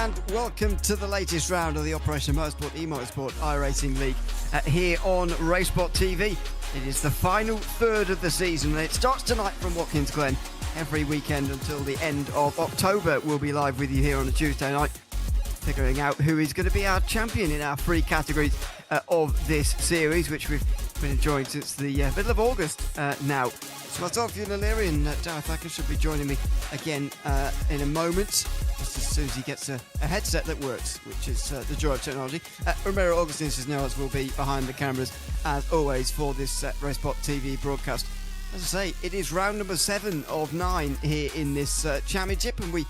and welcome to the latest round of the Operation Motorsport eMotorsport iRacing League here on RaceSpotTV. It is the final third of the season and it starts tonight from Watkins Glen. Every weekend until the end of October we'll be live with you here on a Tuesday night, figuring out who is going to be our champion in our three categories of this series, which we've been enjoying since the middle of August now. So myself, Ewan O'Leary, and Dareth Thacker should be joining me again in a moment, just as soon as he gets a headset that works, which is the joy of technology. Romero Augustin Cisneros will be behind the cameras, as always, for this RaceSpotTV broadcast. As I say, it is round number 7 of 9 here in this championship, and we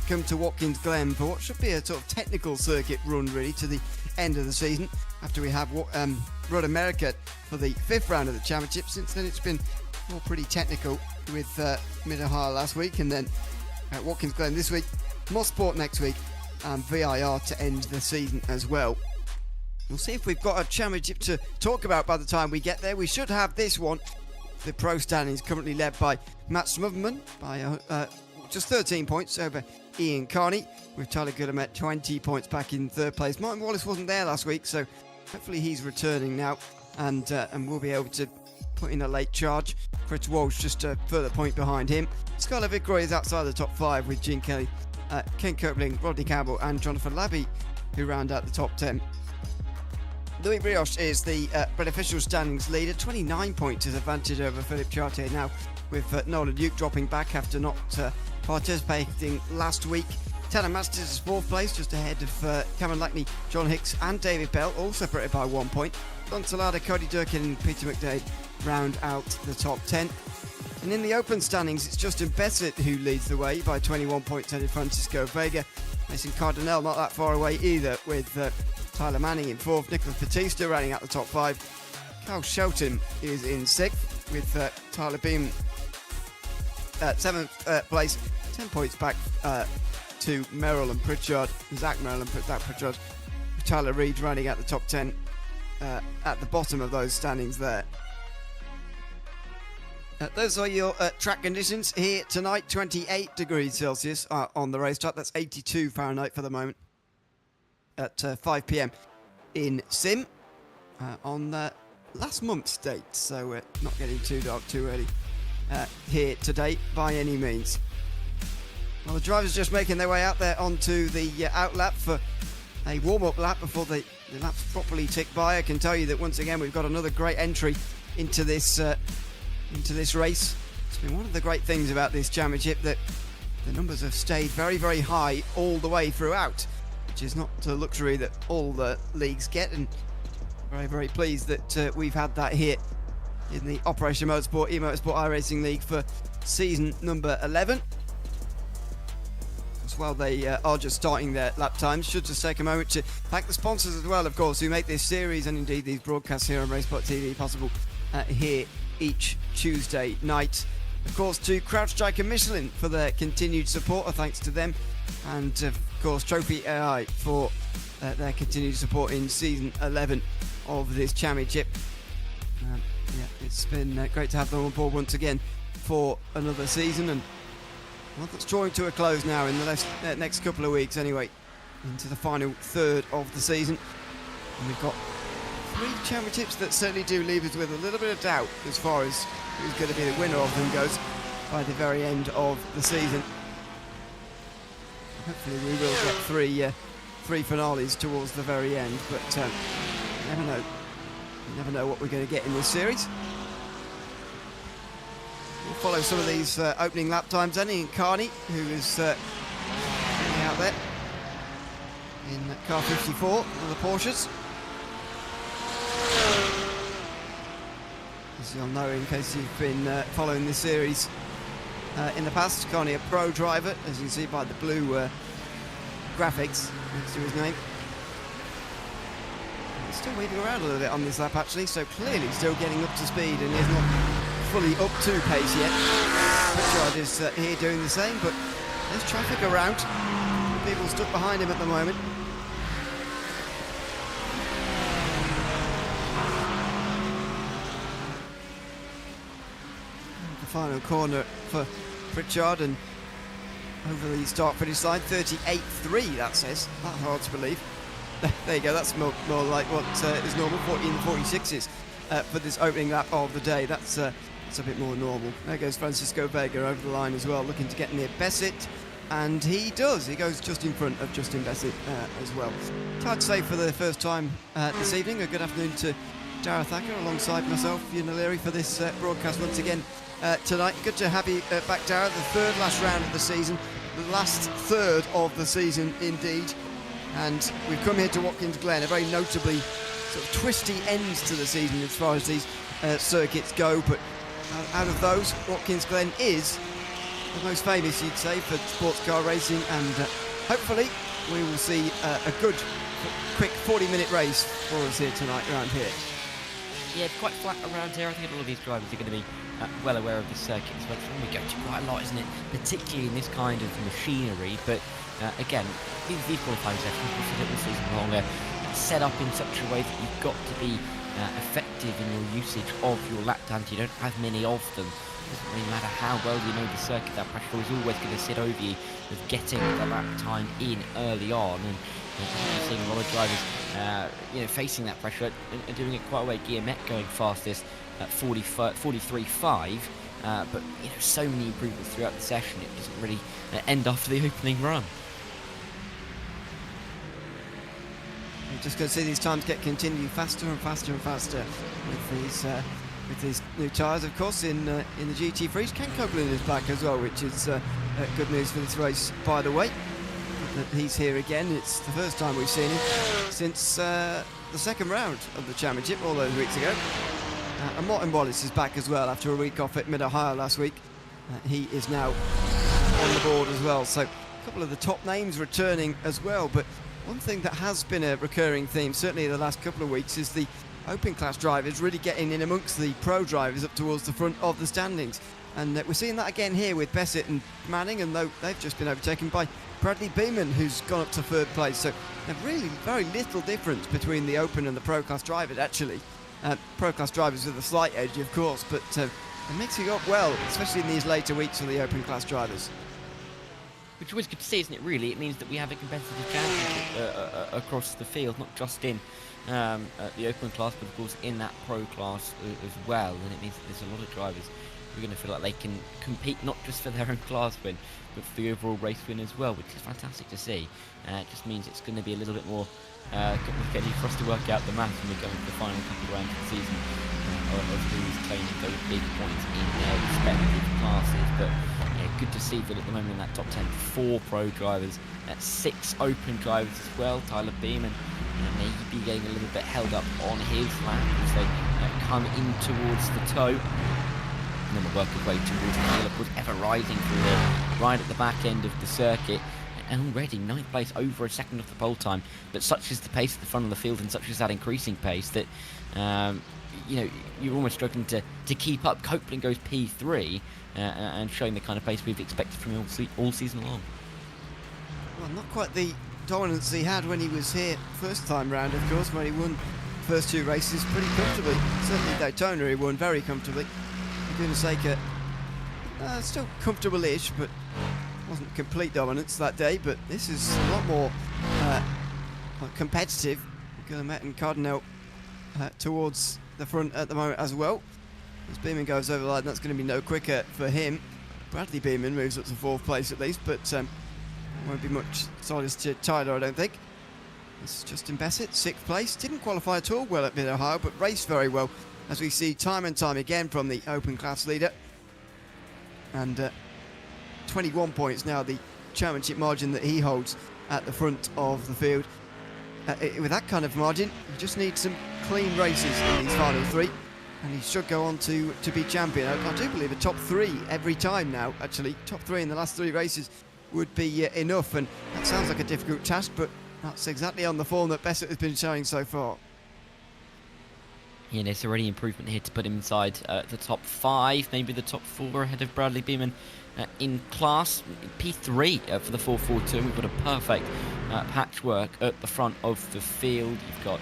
come to Watkins Glen for what should be a sort of technical circuit run, really, to the end of the season, after we have Road America for the 5th round of the championship. Since then, it's been all pretty technical with Mid-Ohio last week, and then Watkins Glen this week, more sport next week, and VIR to end the season as well. We'll see if we've got a championship to talk about by the time we get there. We should have this one. The pro standings currently led by Matt Smotherman by just 13 points over Ian Carney, with Tyler Goodham at 20 points back in 3rd place. Martin Wallace wasn't there last week, so hopefully he's returning now, and we'll be able to put in a late charge. Chris Walsh just a further point behind him. Skylar Vickroy is outside the top 5 with Gene Kelly, Ken Kirkling, Rodney Campbell and Jonathan Labby, who round out the top 10. Louis Brioche is the beneficial standings leader, 29 points his advantage over Philip Chartier now, with Nolan Duke dropping back after not participating last week. Tanner Masters is 4th place, just ahead of Cameron Lackney, John Hicks and David Bell, all separated by 1 point. Don Salada, Cody Durkin and Peter McDade round out the top 10. And in the open standings, it's Justin Bessett who leads the way by 21 points ahead of Francisco Vega. Mason Cardinale not that far away either, with Tyler Manning in 4th, Nicholas Batista rounding out the top 5. Carl Shelton is in 6th, with Tyler Beam at 7th place, 10 points back to Merrill and Pritchard, Zach Merrill and Zach Pritchard, with Tyler Reid rounding out the top 10 at the bottom of those standings there. Those are your track conditions here tonight. 28 degrees Celsius on the racetrack. That's 82 Fahrenheit for the moment at 5 p.m. in Sim on last month's date. So we're not getting too dark too early here today by any means. Well, the drivers just making their way out there onto the outlap for a warm-up lap before the laps properly tick by. I can tell you that once again we've got another great entry into this race. It's been one of the great things about this championship, that the numbers have stayed very, very high all the way throughout, which is not a luxury that all the leagues get, and very, very pleased that we've had that here in the Operation Motorsport eMotorsport iRacing League for season number 11. As well, they are just starting their lap times. Should just take a moment to thank the sponsors as well, of course, who make this series and indeed these broadcasts here on RaceSpotTV possible here each Tuesday night. Of course, to CrowdStrike and Michelin for their continued support, thanks to them, and of course Trophy AI for their continued support in season 11 of this championship. It's been great to have them on board once again for another season, and well, that's drawing to a close now in the next couple of weeks anyway, into the final third of the season. And we've got 3 championships that certainly do leave us with a little bit of doubt as far as who's going to be the winner of them goes by the very end of the season. Hopefully we will get three finales towards the very end, but you never know. You never know what we're going to get in this series. We'll follow some of these opening lap times. Ian Carney, who is out there in car 54 of the Porsches. As you'll know, in case you've been following this series in the past, Carney a pro driver, as you can see by the blue graphics next to his name. He's still waving around a little bit on this lap actually, so clearly still getting up to speed and is not fully up to pace yet. Pritchard is here doing the same, but there's traffic around. People stuck behind him at the moment. The final corner for Pritchard, and over the start-finish line. 38.3, that says. That's hard to believe. There you go, that's more like what is normal, 14 46s for this opening lap of the day. That's a bit more normal. There goes Francisco Vega over the line as well, looking to get near Bessett. And he does. He goes just in front of Justin Bessett as well. I'd say for the first time this evening, a good afternoon to Darragh Thacker alongside myself, Ian O'Leary, for this broadcast once again tonight. Good to have you back, Darragh. The third last round of the season, the last third of the season indeed. And we've come here to Watkins Glen, a very notably sort of twisty end to the season as far as these circuits go. But out of those, Watkins Glen is the most famous, you'd say, for sports car racing, and hopefully we will see a good, quick 40-minute race for us here tonight around here. Yeah, it's quite flat around here. I think a lot of these drivers are going to be well aware of this circuit as well. It's one we go to quite a lot, isn't it? Particularly in this kind of machinery. But again, these qualifying sessions, we've said it all season long, set up in such a way that you've got to be effective in your usage of your lap times. You don't have many of them. It doesn't really matter how well you know the circuit, that pressure is always going to sit over you of getting the lap time in early on. And you're seeing a lot of drivers facing that pressure and doing it quite a way. Guillemette going fastest at 43.5, but so many improvements throughout the session, it doesn't really end after the opening run. You're just going to see these times continue faster and faster and faster with these new tyres, of course, in the GT3s. Ken Copeland is back as well, which is good news for this race, by the way. That he's here again. It's the first time we've seen him since the second round of the championship all those weeks ago. And Martin Wallace is back as well after a week off at Mid-Ohio last week. He is now on the board as well. So a couple of the top names returning as well. But one thing that has been a recurring theme, certainly in the last couple of weeks, is the open class drivers really getting in amongst the pro drivers up towards the front of the standings. And we're seeing that again here with Bessett and Manning, and though they've just been overtaken by Bradley Beeman, who's gone up to third place. So there's really very little difference between the open and the pro class drivers, actually. Pro class drivers with a slight edge, of course, but they're mixing up well, especially in these later weeks for the open class drivers. Which is always good to see, isn't it, really? It means that we have a competitive championship across the field, not just in the open class, but of course in that pro class as well. And it means that there's a lot of drivers who are going to feel like they can compete not just for their own class win, but for the overall race win as well, which is fantastic to see. It just means it's going to be a little bit more complicated for us to work out the math when we go into the final couple of rounds of the season of who's claiming those big points in their respective classes. But good to see that at the moment in that top 10, 4 pro drivers, 6 open drivers as well. Tyler Beeman maybe getting a little bit held up on his lap as they come in towards the toe. And then we'll work our way towards the hill, of course, ever rising through there, right at the back end of the circuit. And already 9th place, over a second off the pole time. But such is the pace at the front of the field, and such is that increasing pace that you're almost struggling to keep up. Copeland goes P3 and showing the kind of pace we've expected from him all season long. Well, not quite the dominance he had when he was here first time round, of course, when he won the first 2 races pretty comfortably. Certainly Daytona he won very comfortably. For goodness sake, still comfortable-ish, but wasn't complete dominance that day. But this is a lot more competitive. Guillemette and Cardinal towards the front at the moment as well. As Beeman goes over the line, that's going to be no quicker for him. Bradley Beeman moves up to 4th place at least, but won't be much solace to Tyler, I don't think. This is Justin Bessett, 6th place. Didn't qualify at all well at Mid-Ohio, but raced very well, as we see time and time again from the open class leader. And 21 points now, the championship margin that he holds at the front of the field. With that kind of margin, you just need some clean races in these final 3, and he should go on to be champion. I do believe a top 3 every time now, actually. Top 3 in the last 3 races would be enough, and that sounds like a difficult task, but that's exactly on the form that Bessett has been showing so far. Yeah, there's already improvement here to put him inside the top 5, maybe the top 4 ahead of Bradley Beeman in class. P3 for the 442. We've got a perfect patchwork at the front of the field. You've got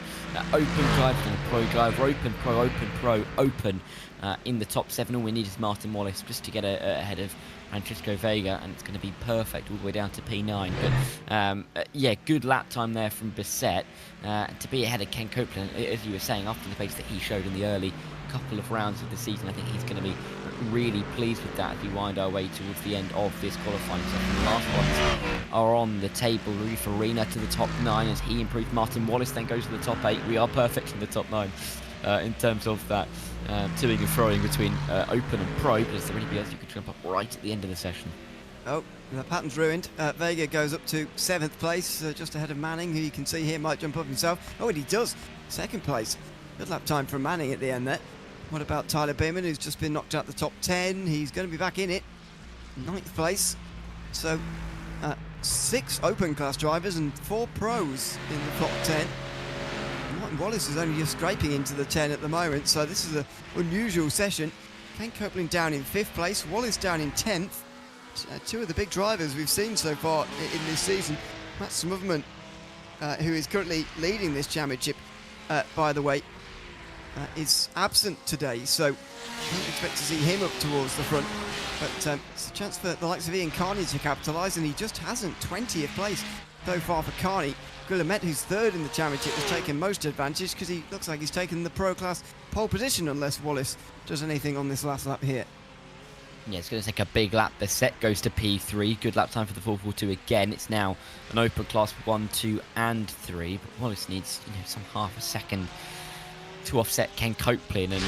open drive and a pro driver, open, pro, open in the top 7. All we need is Martin Wallace just to get ahead of Francisco Vega, and it's going to be perfect all the way down to P9. But yeah, good lap time there from Bissett to be ahead of Ken Copeland, as you were saying, after the pace that he showed in the early couple of rounds of the season. I think he's going to be really pleased with that as we wind our way towards the end of this qualifying session. The last ones are on the table. Rui Farina to the top 9 as he improved. Martin Wallace then goes to the top 8. We are perfect in the top 9 in terms of that toing and throwing between open and pro, but is there anybody else you could jump up right at the end of the session? Oh, the pattern's ruined. Vega goes up to 7th place, just ahead of Manning, who you can see here might jump up himself. Oh, and he does. 2nd place. Good lap time from Manning at the end there. What about Tyler Beerman, who's just been knocked out the top 10? He's going to be back in it. 9th place. So, 6 open class drivers and 4 pros in the top 10. Martin Wallace is only just scraping into the 10 at the moment, so this is an unusual session. Ken Copeland down in 5th place, Wallace down in 10th. 2 of the big drivers we've seen so far in this season. Matt Smotherman, who is currently leading this championship, by the way, is absent today, so I don't expect to see him up towards the front. But it's a chance for the likes of Ian Carney to capitalise, and he just hasn't. 20th place so far for Carney. Guillemette, who's 3rd in the championship, has taken most advantage because he looks like he's taken the pro class pole position unless Wallace does anything on this last lap here. Yeah, it's going to take a big lap. The set goes to P3. Good lap time for the 442 again. It's now an open class 1, 2 and 3, but Wallace needs some half a second to offset Ken Copeland, and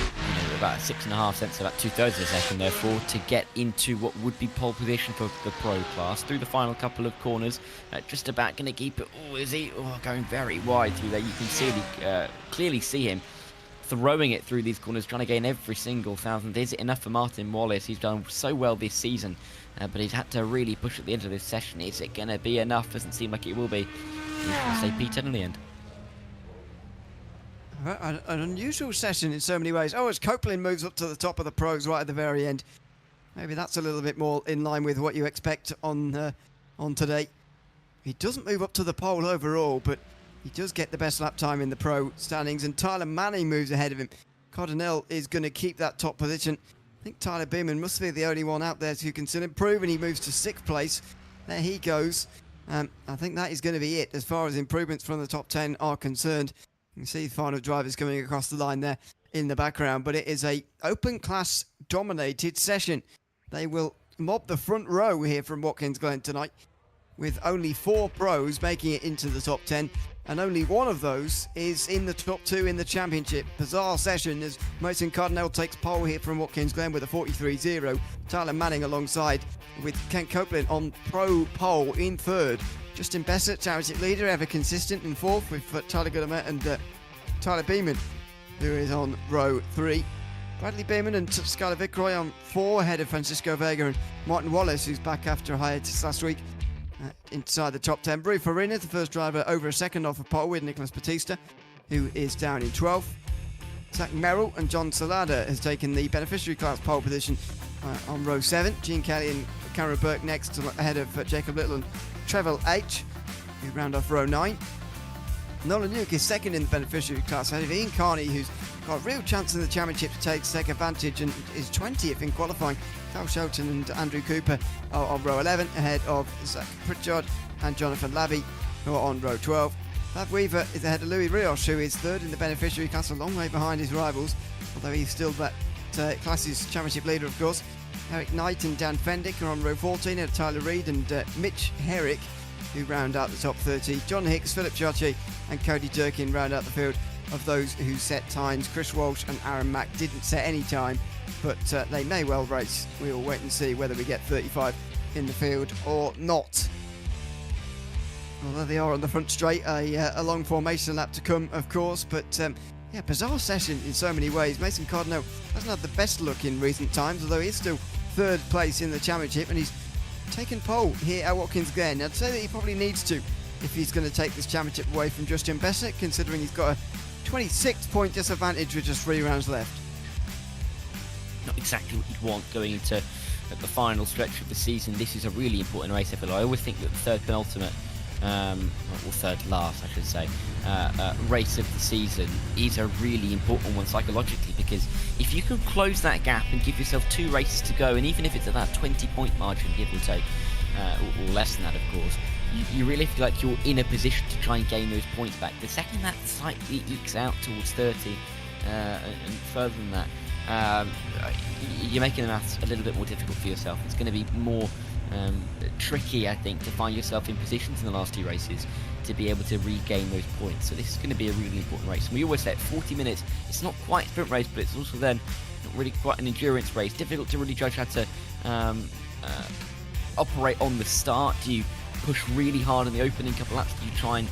about 6.5 cents, about 2/3 of a second therefore, to get into what would be pole position for the pro class through the final couple of corners. Just about going to keep it. Oh, is he? Oh, going very wide through there. You can clearly see him throwing it through these corners, trying to gain every single thousand. Is it enough for Martin Wallace? He's done so well this season, but he's had to really push at the end of this session. Is it going to be enough? Doesn't seem like it will be. He's going to say P10 in the end. An unusual session in so many ways. Oh, as Copeland moves up to the top of the pros right at the very end. Maybe that's a little bit more in line with what you expect on today. He doesn't move up to the pole overall, but he does get the best lap time in the pro standings, and Tyler Manning moves ahead of him. Cardinal is going to keep that top position. I think Tyler Beerman must be the only one out there who can still improve, and he moves to 6th place. There he goes. I think that is going to be it as far as improvements from the top 10 are concerned. You can see the final drivers coming across the line there in the background, but it is a open class dominated session. They will mob the front row here from Watkins Glen tonight, with only 4 pros making it into the top 10, and only one of those is in the top 2 in the championship. Bizarre session as Mason Cardinal takes pole here from Watkins Glen with a 43.0. Tyler Manning alongside with Ken Copeland on pro pole in 3rd. Justin Bessett, championship leader, ever consistent in 4th with Tyler Guillemette and Tyler Beerman, who is on row 3. Bradley Beerman and Skylar Vickroy on 4, ahead of Francisco Vega and Martin Wallace, who's back after a hiatus last week, inside the top 10. Rui Farina, the first driver over a second off of pole with Nicholas Batista, who is down in 12th. Zach Merrill and John Salada has taken the beneficiary class pole position on row 7. Gene Kelly and Cameron Burke next, ahead of Jacob Little and Trevor H, who round off row 9. Nolan Nuke is 2nd in the beneficiary class, ahead of Ian Carney, who's got a real chance in the championship to take advantage and is 20th in qualifying. Cal Shelton and Andrew Cooper are on row 11, ahead of Zach Pritchard and Jonathan Labby, who are on row 12. Lav Weaver is ahead of Louis Rios, who is 3rd in the beneficiary class, a long way behind his rivals, although he's still that class's championship leader, of course. Eric Knight and Dan Fendick are on row 14, ahead of Tyler Reid and Mitch Herrick, who round out the top 30. John Hicks, Philip Chachi and Cody Durkin round out the field of those who set times. Chris Walsh and Aaron Mack didn't set any time, but they may well race. We will wait and see whether we get 35 in the field or not. Although they are on the front straight, a long formation lap to come, of course, but yeah, bizarre session in so many ways. Mason Cardinal hasn't had the best luck in recent times, although he is still 3rd place in the championship, and he's taken pole here at Watkins Glen. I'd say that he probably needs to if he's going to take this championship away from Justin Bessett, considering he's got a 26-point disadvantage with just 3 rounds left. Not exactly what you'd want going into the final stretch of the season. This is a really important race, I feel. I always think that the 3rd penultimate or third last, I should say, race of the season is a really important one psychologically, because if you can close that gap and give yourself 2 races to go, and even if it's at that 20-point margin, give or take, or less than that, of course, you really feel like you're in a position to try and gain those points back. The second that slightly ekes out towards 30 and further than that, you're making the maths a little bit more difficult for yourself. It's going to be more tricky, I think, to find yourself in positions in the last 2 races to be able to regain those points. So this is going to be a really important race. And we always say 40 minutes, it's not quite a sprint race, but it's also then not really quite an endurance race. Difficult to really judge how to operate on the start. Do you push really hard in the opening couple laps? Do you try and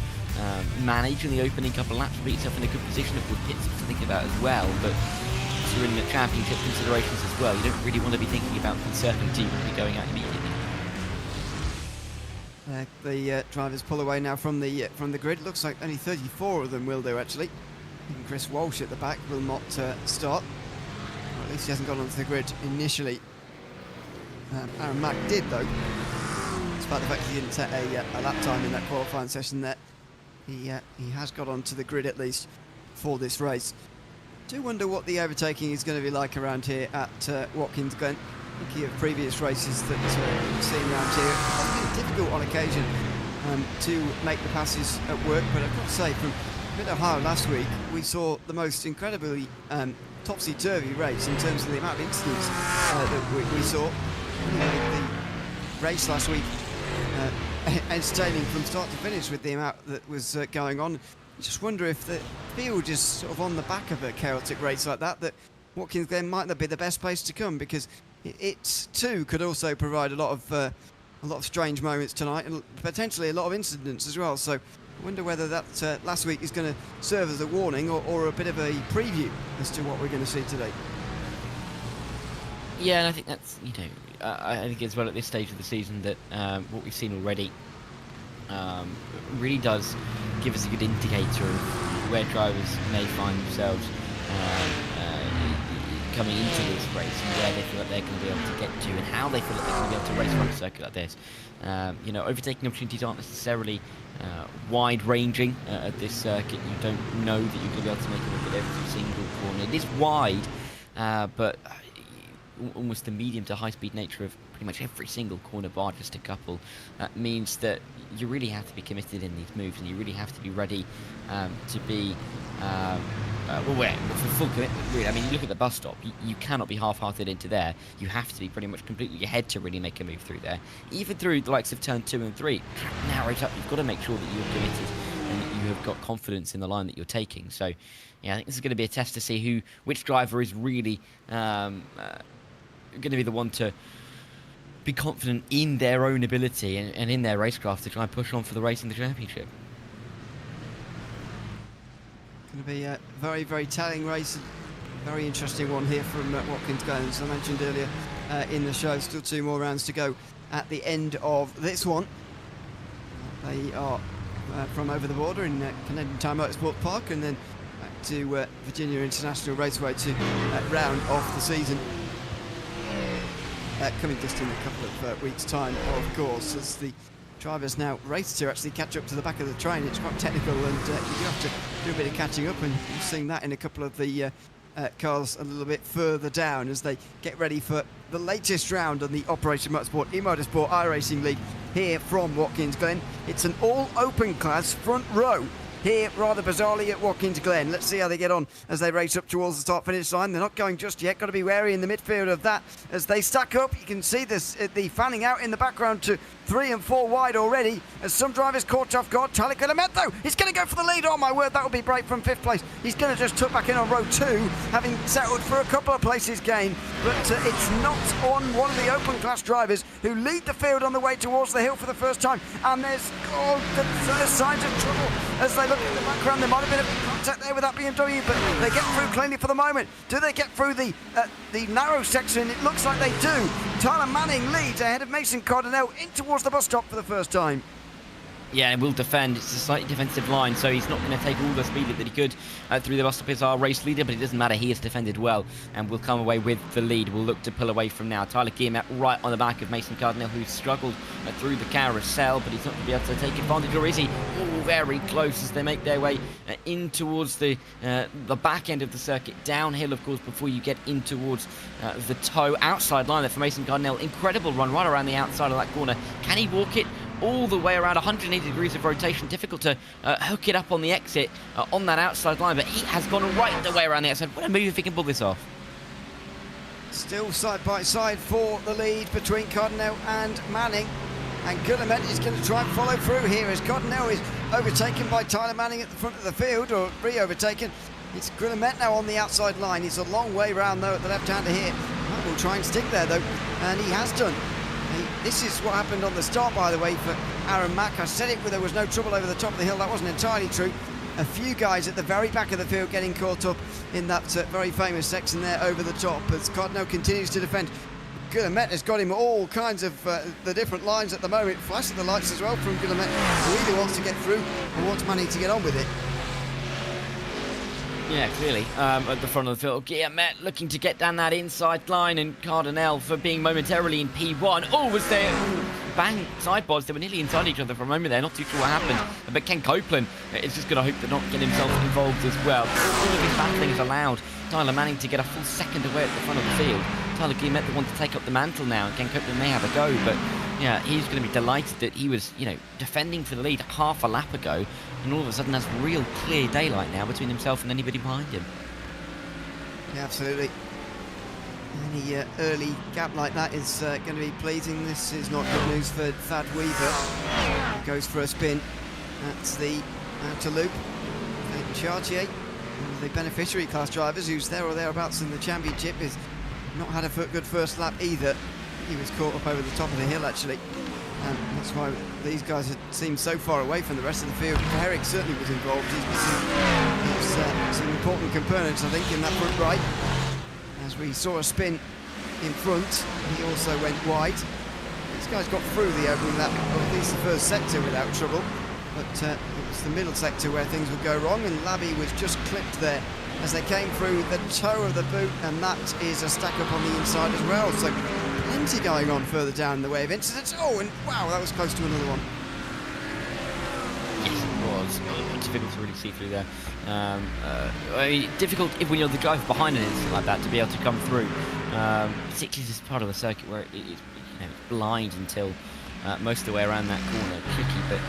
manage in the opening couple of laps to put yourself in a good position? Of course, pits to think about as well, but if you're in the championship considerations as well, you don't really want to be thinking about conserving team and going out immediately. The drivers pull away now from the grid. Looks like only 34 of them will do, actually. Even Chris Walsh at the back will not start. Or at least he hasn't gone onto the grid initially. Aaron Mack did, though. Despite the fact he didn't set a lap time in that qualifying session there. He has got onto the grid at least for this race. Do wonder what the overtaking is going to be like around here at Watkins Glen. Thinking of previous races that we've seen around here, it's been difficult on occasion to make the passes at work, but I've got to say, from Mid-Ohio last week, we saw the most incredibly topsy-turvy race in terms of the amount of incidents that we saw. The race last week entertaining from start to finish with the amount that was going on. I just wonder if the field is sort of on the back of a chaotic race like that Watkins Glen might not be the best place to come, because it too could also provide a lot of strange moments tonight, and potentially a lot of incidents as well. So I wonder whether that last week is going to serve as a warning or a bit of a preview as to what we're going to see today. Yeah, and I think that's, I think as well at this stage of the season that what we've seen already really does give us a good indicator of where drivers may find themselves coming into this race, and where they feel like they're going to be able to get to, and how they feel like they're going to be able to race around a circuit like this. Overtaking opportunities aren't necessarily wide-ranging at this circuit. You don't know that you're going to be able to make a look at every single corner. It is wide, but almost the medium to high-speed nature of pretty much every single corner bar, just a couple, means that you really have to be committed in these moves, and you really have to be ready to be for full commitment, really. I mean, you look at the bus stop, you cannot be half-hearted into there. You have to be pretty much completely ahead to really make a move through there. Even through the likes of turn 2 and 3, track narrows up. You've got to make sure that you're committed and that you have got confidence in the line that you're taking. So, yeah, I think this is going to be a test to see which driver is really going to be the one to be confident in their own ability and in their racecraft to try and push on for the race in the championship. Going to be a very, very telling race. Very interesting one here from Watkins Glen. As I mentioned earlier in the show, still 2 more rounds to go at the end of this one. They are from over the border in Canadian Tire Motorsport Park, and then back to Virginia International Raceway to round off the season. Coming just in a couple of weeks' time, of course, as the drivers now race to actually catch up to the back of the train. It's quite technical, and you do have to do a bit of catching up, and you've seen that in a couple of the cars a little bit further down as they get ready for the latest round on the Operation Motorsport eMotorsport iRacing League here from Watkins Glen. It's an all-open class front row here, rather bizarrely, at Watkins Glen. Let's see how they get on as they race up towards the start-finish line. They're not going just yet. Got to be wary in the midfield of that as they stack up. You can see this the fanning out in the background to 3 and 4 wide already as some drivers caught off guard. Charlie Guillemette, he's going to go for the lead. Oh my word, that would be great from 5th place. He's going to just tuck back in on row 2, having settled for a couple of places gained, but it's not on one of the open class drivers who lead the field on the way towards the hill for the first time. And there's signs of trouble as they look at the background. There might have been a contact there with that BMW, but they get through cleanly for the moment. Do they get through the narrow section? It looks like they do. Tyler Manning leads ahead of Mason Cardinale in towards the bus stop for the first time. Yeah, and will defend. It's a slightly defensive line, so he's not going to take all the speed that he could through the bus stop as our race leader, but it doesn't matter. He has defended well and will come away with the lead. We'll look to pull away from now. Tyler Guillemette right on the back of Mason Cardinal, who struggled through the carousel, but he's not going to be able to take advantage, or is he? Oh, very close as they make their way in towards the back end of the circuit. Downhill, of course, before you get in towards the toe. Outside line there for Mason Cardinal. Incredible run right around the outside of that corner. Can he walk it all the way around? 180 degrees of rotation, difficult to hook it up on the exit on that outside line, but he has gone right the way around the outside. What a move if he can pull this off. Still side by side for the lead between Cardinal and Manning, and Guillemette is going to try and follow through here as Cardinal is overtaken by Tyler Manning at the front of the field, or re-overtaken. It's Guillemette now on the outside line. It's a long way round though at the left-hander here. Will try and stick there though, and he has done. This is what happened on the start, by the way, for Aaron Mack. I said it, there was no trouble over the top of the hill. That wasn't entirely true. A few guys at the very back of the field getting caught up in that very famous section there over the top as Cardinal continues to defend. Guillemette has got him all kinds of the different lines at the moment. Flashing the lights as well from Guillemette, who either wants to get through or wants Manning to get on with it. Yeah, clearly, at the front of the field. Guillemette looking to get down that inside line, and Cardinal for being momentarily in P1. Oh, was there... bang, sideboards. They were nearly inside each other for a moment there. Not too sure what happened. But Ken Copeland is just going to hope to not get himself involved as well. All of his battling has allowed Tyler Manning to get a full second away at the front of the field. Tyler Guillemette the one to take up the mantle now, and Ken Copeland may have a go, but yeah, he's going to be delighted that he was, defending for the lead half a lap ago, and all of a sudden has real clear daylight now between himself and anybody behind him. Yeah, absolutely. Any early gap like that is going to be pleasing. This is not good news for Thad Weaver. Goes for a spin. That's the outer loop. Chartier, one of the beneficiary class drivers who's there or thereabouts in the championship, has not had a good first lap either. He was caught up over the top of the hill actually. That's why these guys had seemed so far away from the rest of the field. Herrick certainly was involved. He's some important components, I think, in that front right. As we saw a spin in front, he also went wide. This guy's got through the opening lap, or at least the first sector, without trouble. But it was the middle sector where things would go wrong, and Labby was just clipped there as they came through the toe of the boot, and that is a stack up on the inside as well. So plenty going on further down in the way of incidents. Oh, and wow, that was close to another one. Yes, it was. Difficult to really see through there. Difficult if when you're the driver behind an incident like that to be able to come through. Particularly this part of the circuit where it's blind until most of the way around that corner. Tricky, but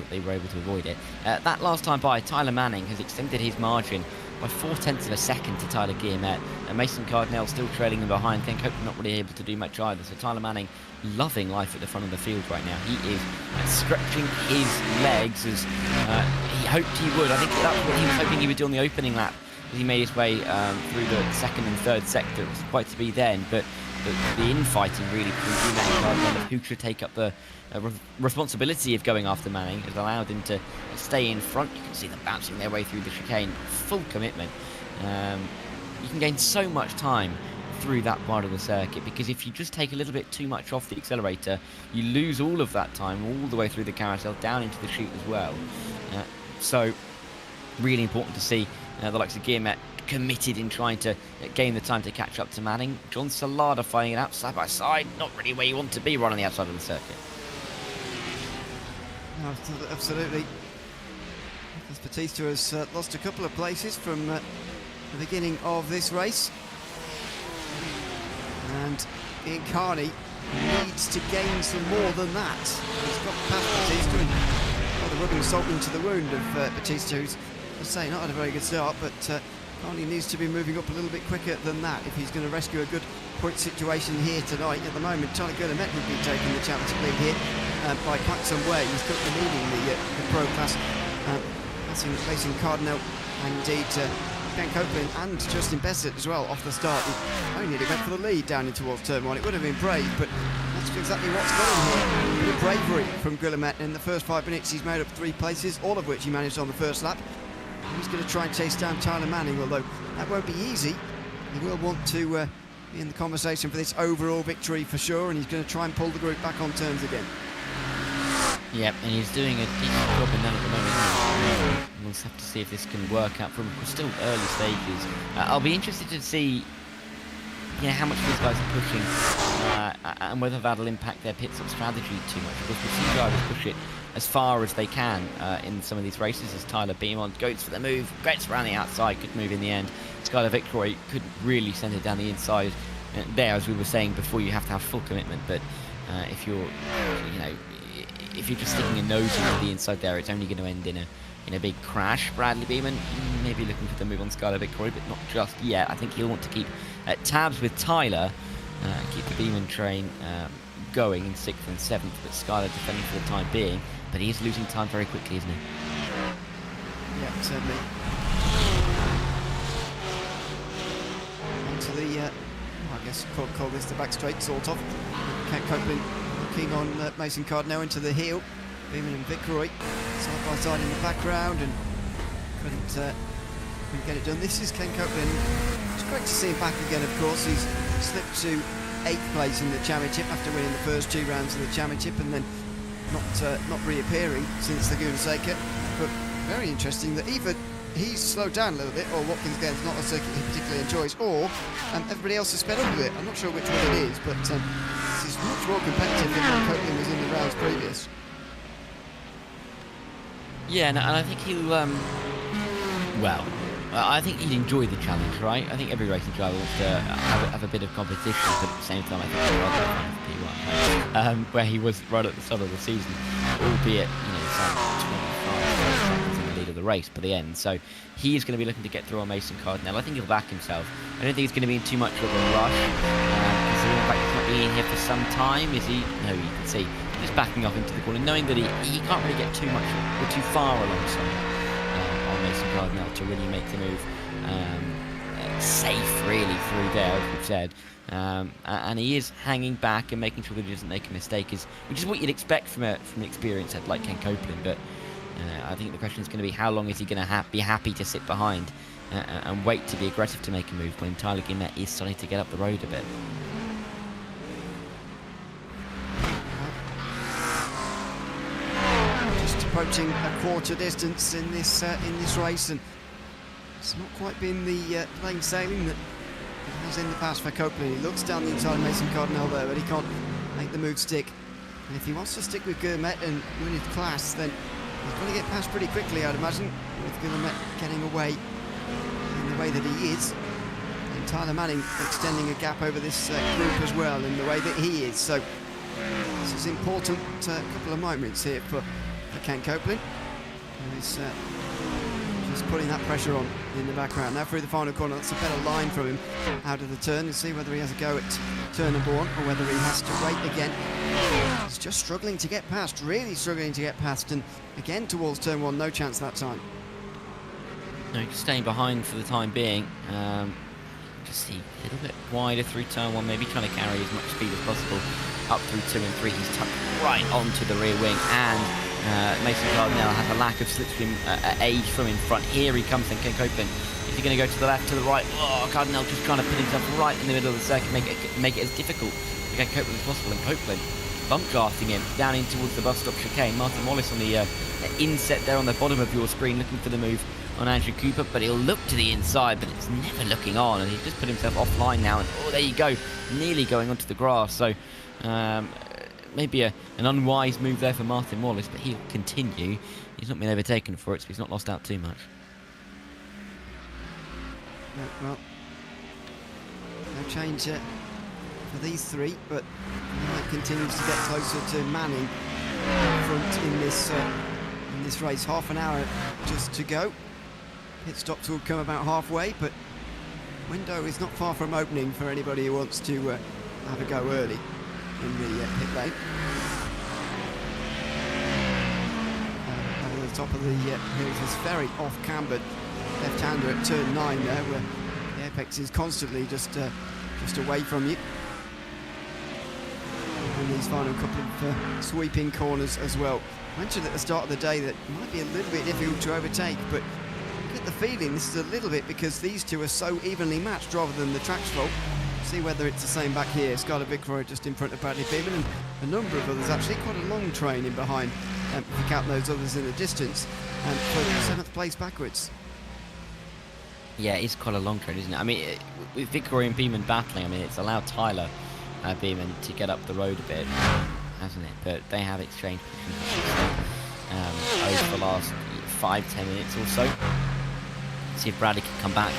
they were able to avoid it. That last time by, Tyler Manning has extended his margin by 0.4 of a second to Tyler Guillemette. Mason Cardinal still trailing him behind. Ken Copeland not really able to do much either. So Tyler Manning loving life at the front of the field right now. He is stretching his legs as he hoped he would. I think that's what he was hoping he would do on the opening lap as he made his way through the second and third sector. It was quite to be then, but the infighting really between Guillemette and Cardinal of who should take up the responsibility of going after Manning has allowed him to stay in front. You can see them bouncing their way through the chicane. Full commitment. You can gain so much time through that part of the circuit, because if you just take a little bit too much off the accelerator, you lose all of that time all the way through the carousel down into the chute as well. So really important to see the likes of Guillemette committed in trying to gain the time to catch up to Manning. John Salada fighting it out side by side, not really where you want to be right on the outside of the circuit. No, absolutely. Batista has lost a couple of places from the beginning of this race, and Ian Carney needs to gain some more than that. He's got past Batista and the rubbing salt into the wound of Batista, who's, as I say, not had a very good start, but Carney needs to be moving up a little bit quicker than that if he's going to rescue a good point situation here tonight. At the moment, Tyler Guillemette would be taking the championship lead here by quite some way. He's currently leading the pro class, facing Cardinal and indeed Ken Copeland and Justin Bessett as well off the start. He only went for the lead down in towards turn one. It would have been brave, but that's exactly what's got him here. Good bravery from Guillemette. In the first 5 minutes, he's made up 3 places, all of which he managed on the first lap. He's going to try and chase down Tyler Manning, although that won't be easy. He will want to be in the conversation for this overall victory for sure, and he's going to try and pull the group back on terms again. Yep, and he's doing a decent job in that at the moment, isn't he? We'll just have to see if this can work out for him. We're still early stages. I'll be interested to see how much these guys are pushing and whether that'll impact their pit stop strategy too much. Because we've seen drivers push it as far as they can in some of these races, as Tyler Beaumont goes for the move, gets around the outside, good move in the end. Skylar Vicroy couldn't really send it down the inside there, as we were saying before. You have to have full commitment, but if you're just sticking a nose into the inside there, it's only going to end in a big crash. Bradley Beeman maybe looking for the move on Skylar Vicroy, but not just yet. I think he'll want to keep tabs with Tyler, keep the Beeman train going in 6th and 7th, but Skylar defending for the time being. But he is losing time very quickly, isn't he? Yeah, certainly. Onto the, I guess call this the back straight, sort of. Kent Copeland looking on Mason Cardinal into the heel. Beeman and Vicroy side by side in the background, and couldn't get it done. This is Ken Copeland. It's great to see him back again, of course. He's slipped to 8th place in the championship after winning the first 2 rounds of the championship, and then not reappearing since Laguna Seca. But very interesting that either he's slowed down a little bit, or Watkins Glen's not a circuit he particularly enjoys, or everybody else has sped up a bit. I'm not sure which one it is, but this is much more competitive than when Copeland was in the rounds previous. Yeah, and I think he'll, I think he'd enjoy the challenge, right? I think every racing driver wants to have a bit of competition, but at the same time, I think he'd rather find P1, where he was right at the start of the season, albeit, some 25 seconds in the lead of the race by the end. So he is going to be looking to get through on Mason Cardinal. I think he'll back himself. I don't think he's going to be in too much of a rush. Considering the fact he's not being here for some time, is he? No, you can see just backing off into the corner, knowing that he can't really get too much or too far alongside on Mason Cardinal to really make the move safe, really, through there, as we've said. And he is hanging back and making sure that he doesn't make a mistake, which is what you'd expect from an experienced head like Ken Copeland. But I think the question is going to be, how long is he going to be happy to sit behind and wait to be aggressive to make a move when Tyler Gimmet is starting to get up the road a bit. Just approaching a quarter distance in this race, and it's not quite been the plain sailing that has in the past for Copeland. He looks down the inside of Mason Cardinal there, but he can't make the move stick. And if he wants to stick with Gourmet and win his class, then he's going to get past pretty quickly, I'd imagine, with Gourmet getting away in the way that he is. And Tyler Manning extending a gap over this group as well in the way that he is. So this is important couple of moments here for Ken Copeland. And he's just putting that pressure on in the background. Now through the final corner, that's a better line from him out of the turn, and see whether he has a go at turn number 1 or whether he has to wait again. He's just struggling to get past, really struggling to get past, and again towards turn 1, no chance that time. No, he's staying behind for the time being. Just see a little bit wider through turn 1, maybe trying to carry as much speed as possible up through 2 and 3. He's tucked right onto the rear wing, and Mason Cardinal has a lack of slipstream age from in front. Here he comes, then Ken Copeland. Is he going to go to the left, to the right? Oh, Cardinal just trying to put himself right in the middle of the circuit, make it as difficult for Ken Copeland as possible. And Copeland bump drafting him down in towards the bus stop chicane. Martin Wallace on the inset there on the bottom of your screen, looking for the move on Andrew Cooper, but he'll look to the inside, but it's never looking on, and he's just put himself offline now, and oh, there you go, nearly going onto the grass. So maybe an unwise move there for Martin Wallace, but he'll continue. He's not been overtaken for it, so he's not lost out too much. Well, no change for these three, but Knight continues to get closer to Manning front in this race. Half an hour just to go. Pit stops will come about halfway, but window is not far from opening for anybody who wants to have a go early in the pit lane. Over the top of the hills is very off-cambered left-hander at turn 9 there, where the apex is constantly just away from you. And these final couple of sweeping corners as well. I mentioned at the start of the day that it might be a little bit difficult to overtake, but I get the feeling this is a little bit because these two are so evenly matched rather than the track's fault. See whether it's the same back here. Skylar Vicroy just in front of Bradley Beeman, and a number of others, actually quite a long train in behind if you count those others in the distance, for 7th place backwards. Yeah, it's quite a long trade, isn't it? I mean, with Victory and Beeman battling, I mean, it's allowed Tyler Beeman to get up the road a bit, hasn't it? But they have exchanged over the last 5-10 minutes or so. See if Bradley can come back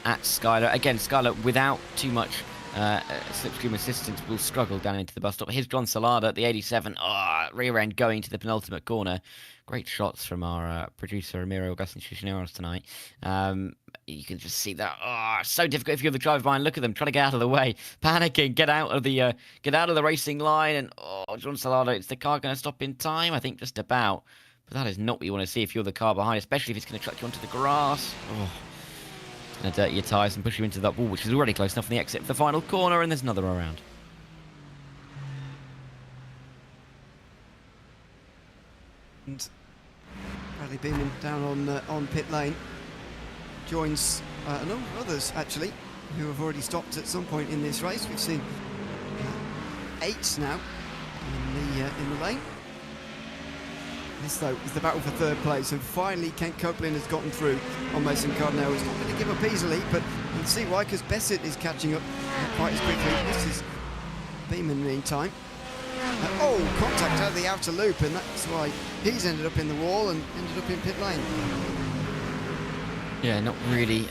at Skylar. Again, Skylar, without too much slipstream assistance, will struggle down into the bus stop. Here's John Salada at the 87. Rear end going to the penultimate corner. Great shots from our producer, Ramiro Augustin Chichineros tonight. You can just see that. So difficult if you're the driver behind. Look at them trying to get out of the way, panicking, get out of the racing line. And John Salada, is the car going to stop in time? I think just about. But that is not what you want to see if you're the car behind, especially if it's going to chuck you onto the grass. It's going to dirty your tyres and push you into that wall, which is already close enough on the exit for the final corner, and there's another around. And Bradley Beeman down on pit lane joins a number of others actually who have already stopped at some point in this race. We've seen 8 now in the lane. This, though, is the battle for 3rd place, and finally Kent Copeland has gotten through on Mason Cardinal. He's not going to give up easily, but you can see why, because Bessett is catching up quite as quickly. This is Beeman meantime. Contact out of the outer loop, and that's why he's ended up in the wall and ended up in pit lane. Yeah, not really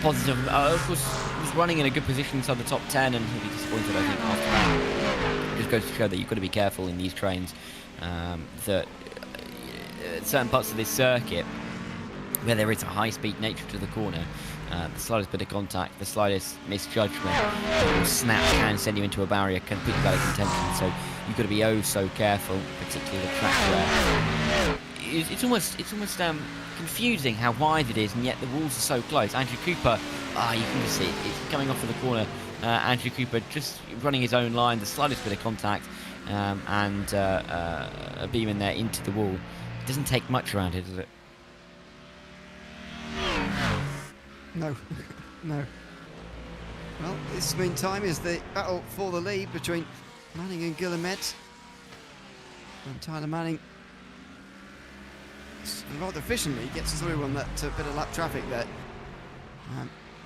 positive. Of course, he's running in a good position inside the top 10, and he'll be disappointed, I think, after that. It just goes to show that you've got to be careful in these trains, that certain parts of this circuit where there is a high-speed nature to the corner, the slightest bit of contact, the slightest misjudgment, or snap can send you into a barrier, can put you out of contention. So you've got to be so careful, particularly the track where it's almost confusing how wide it is, and yet the walls are so close. Andrew Cooper, you can just see it. It's coming off of the corner. Andrew Cooper just running his own line, the slightest bit of contact, and a beam in there into the wall. It doesn't take much around here, does it? No, no. Well, this meantime is the battle for the lead between Manning and Guillemette. And Tyler Manning rather efficiently gets through on that bit of lap traffic there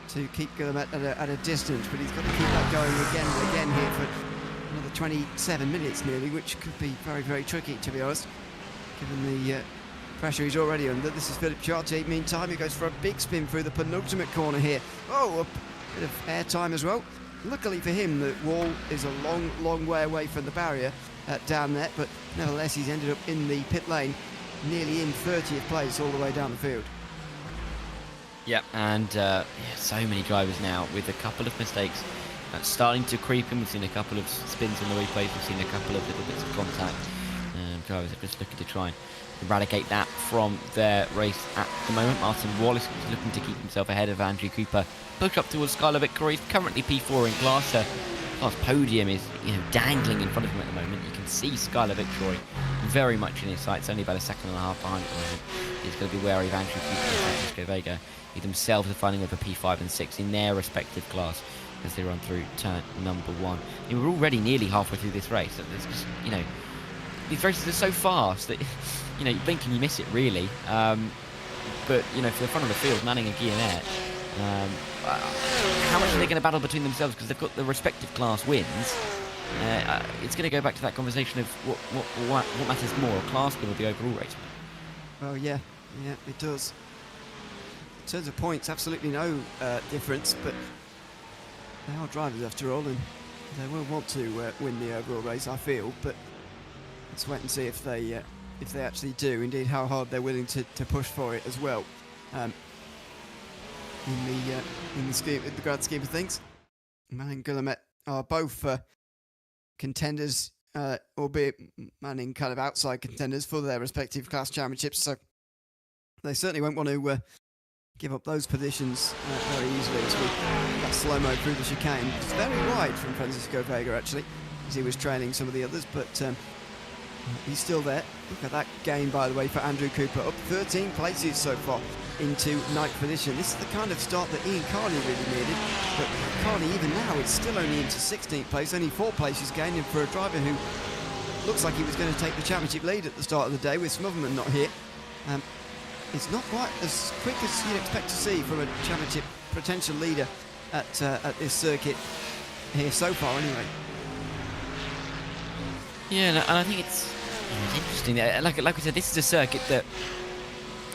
to keep Guillemette at a distance, but he's got to keep that going again and again here for another 27 minutes nearly, which could be very, very tricky, to be honest, given the pressure he's already under. This is Philip Chartier. Meantime, he goes for a big spin through the penultimate corner here. A bit of air time as well. Luckily for him, the wall is a long, long way away from the barrier down there, but nevertheless, he's ended up in the pit lane, nearly in 30th place all the way down the field. Yep, and so many drivers now with a couple of mistakes starting to creep in. We've seen a couple of spins on the replays, we've seen a couple of little bits of contact. Drivers are just looking to try and eradicate that from their race at the moment. Martin Wallace is looking to keep himself ahead of Andrew Cooper. Push up towards Skylar Victory. He's currently P4 in class. Class podium is dangling in front of him at the moment. You can see Skylar Victory very much in his sights, only about a second and a half behind at the moment. He's going to be wary of Andrew Cooper and Francisco Vega, who themselves are finding over P5 and 6 in their respective class as they run through turn number 1. We're already nearly halfway through this race. There's just, these races are so fast that you blink and you miss it, really. But for the front of the field, Manning and Guillemette, how much are they going to battle between themselves, because they've got the respective class wins? It's going to go back to that conversation of what matters more, class win or the overall race win. Well, yeah, it does. In terms of points, absolutely no difference, but they are drivers after all, and they will want to win the overall race, I feel. But let's wait and see if they actually do. Indeed, how hard they're willing to push for it as well. In the grand scheme of things, Manning and Guillemette are both contenders, albeit Manning kind of outside contenders for their respective class championships. So they certainly won't want to give up those positions very easily as we got slow-mo through the chicane. It's very wide from Francisco Vega, actually, as he was trailing some of the others, but he's still there. Look at that gain, by the way, for Andrew Cooper, up 13 places so far into 9th position. This is the kind of start that Ian Carney really needed, but Carney, even now, it's still only into 16th place, only 4 places gaining for a driver who looks like he was going to take the championship lead at the start of the day with Smotherman not here. It's not quite as quick as you'd expect to see from a championship potential leader at this circuit here so far, anyway. Yeah, and I think it's interesting. Like we said, this is a circuit that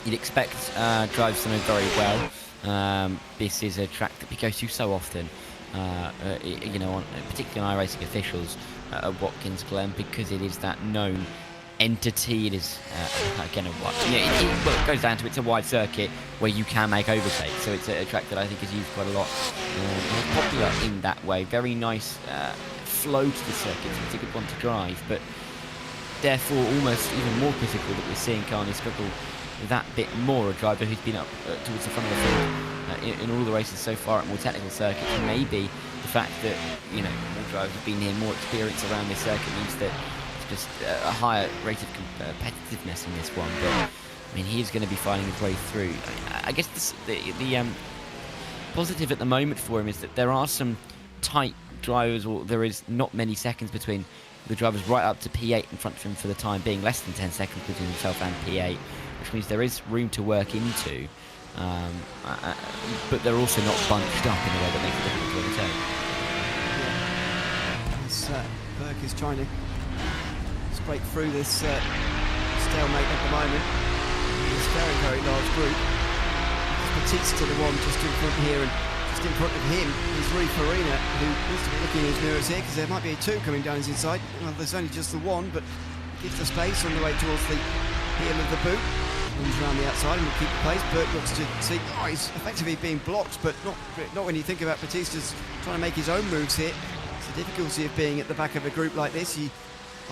you'd expect drives to know very well. This is a track that we go to so often, you know, particularly on iRacing officials at Watkins Glen, because it is that known entity. It is again well, it goes down to it's a wide circuit where you can make overtakes, so it's a track that I think is used quite a lot. It's popular in that way. Very nice flow to the circuit, so it's a good one to drive, but therefore almost even more critical that we're seeing Carney struggle that bit more. A driver who's been up towards the front of the field in all the races so far at more technical circuits. Maybe the fact that, you know, more drivers have been here, more experience around this circuit means that just a higher rate of competitiveness in this one, but I mean, he's going to be finding his way through. I guess the positive at the moment for him is that there are some tight drivers, or there is not many seconds between the drivers right up to P8 in front of him for the time being, less than 10 seconds between himself and P8, which means there is room to work into, but they're also not bunched up in a way that makes it difficult to overtake. Yeah. Burke is trying to break through this stalemate at the moment. It's a very, very large group. Batista, the one just in front here, and just in front of him is Rui Farina, who needs to be looking at his mirrors here, because there might be a two coming down his inside. Well, there's only just the one, but gives the space on the way towards the heel of the boot. Comes around the outside and will keep the pace. Burke looks to see, he's effectively being blocked, but not when you think about Batista's trying to make his own moves here. It's the difficulty of being at the back of a group like this. You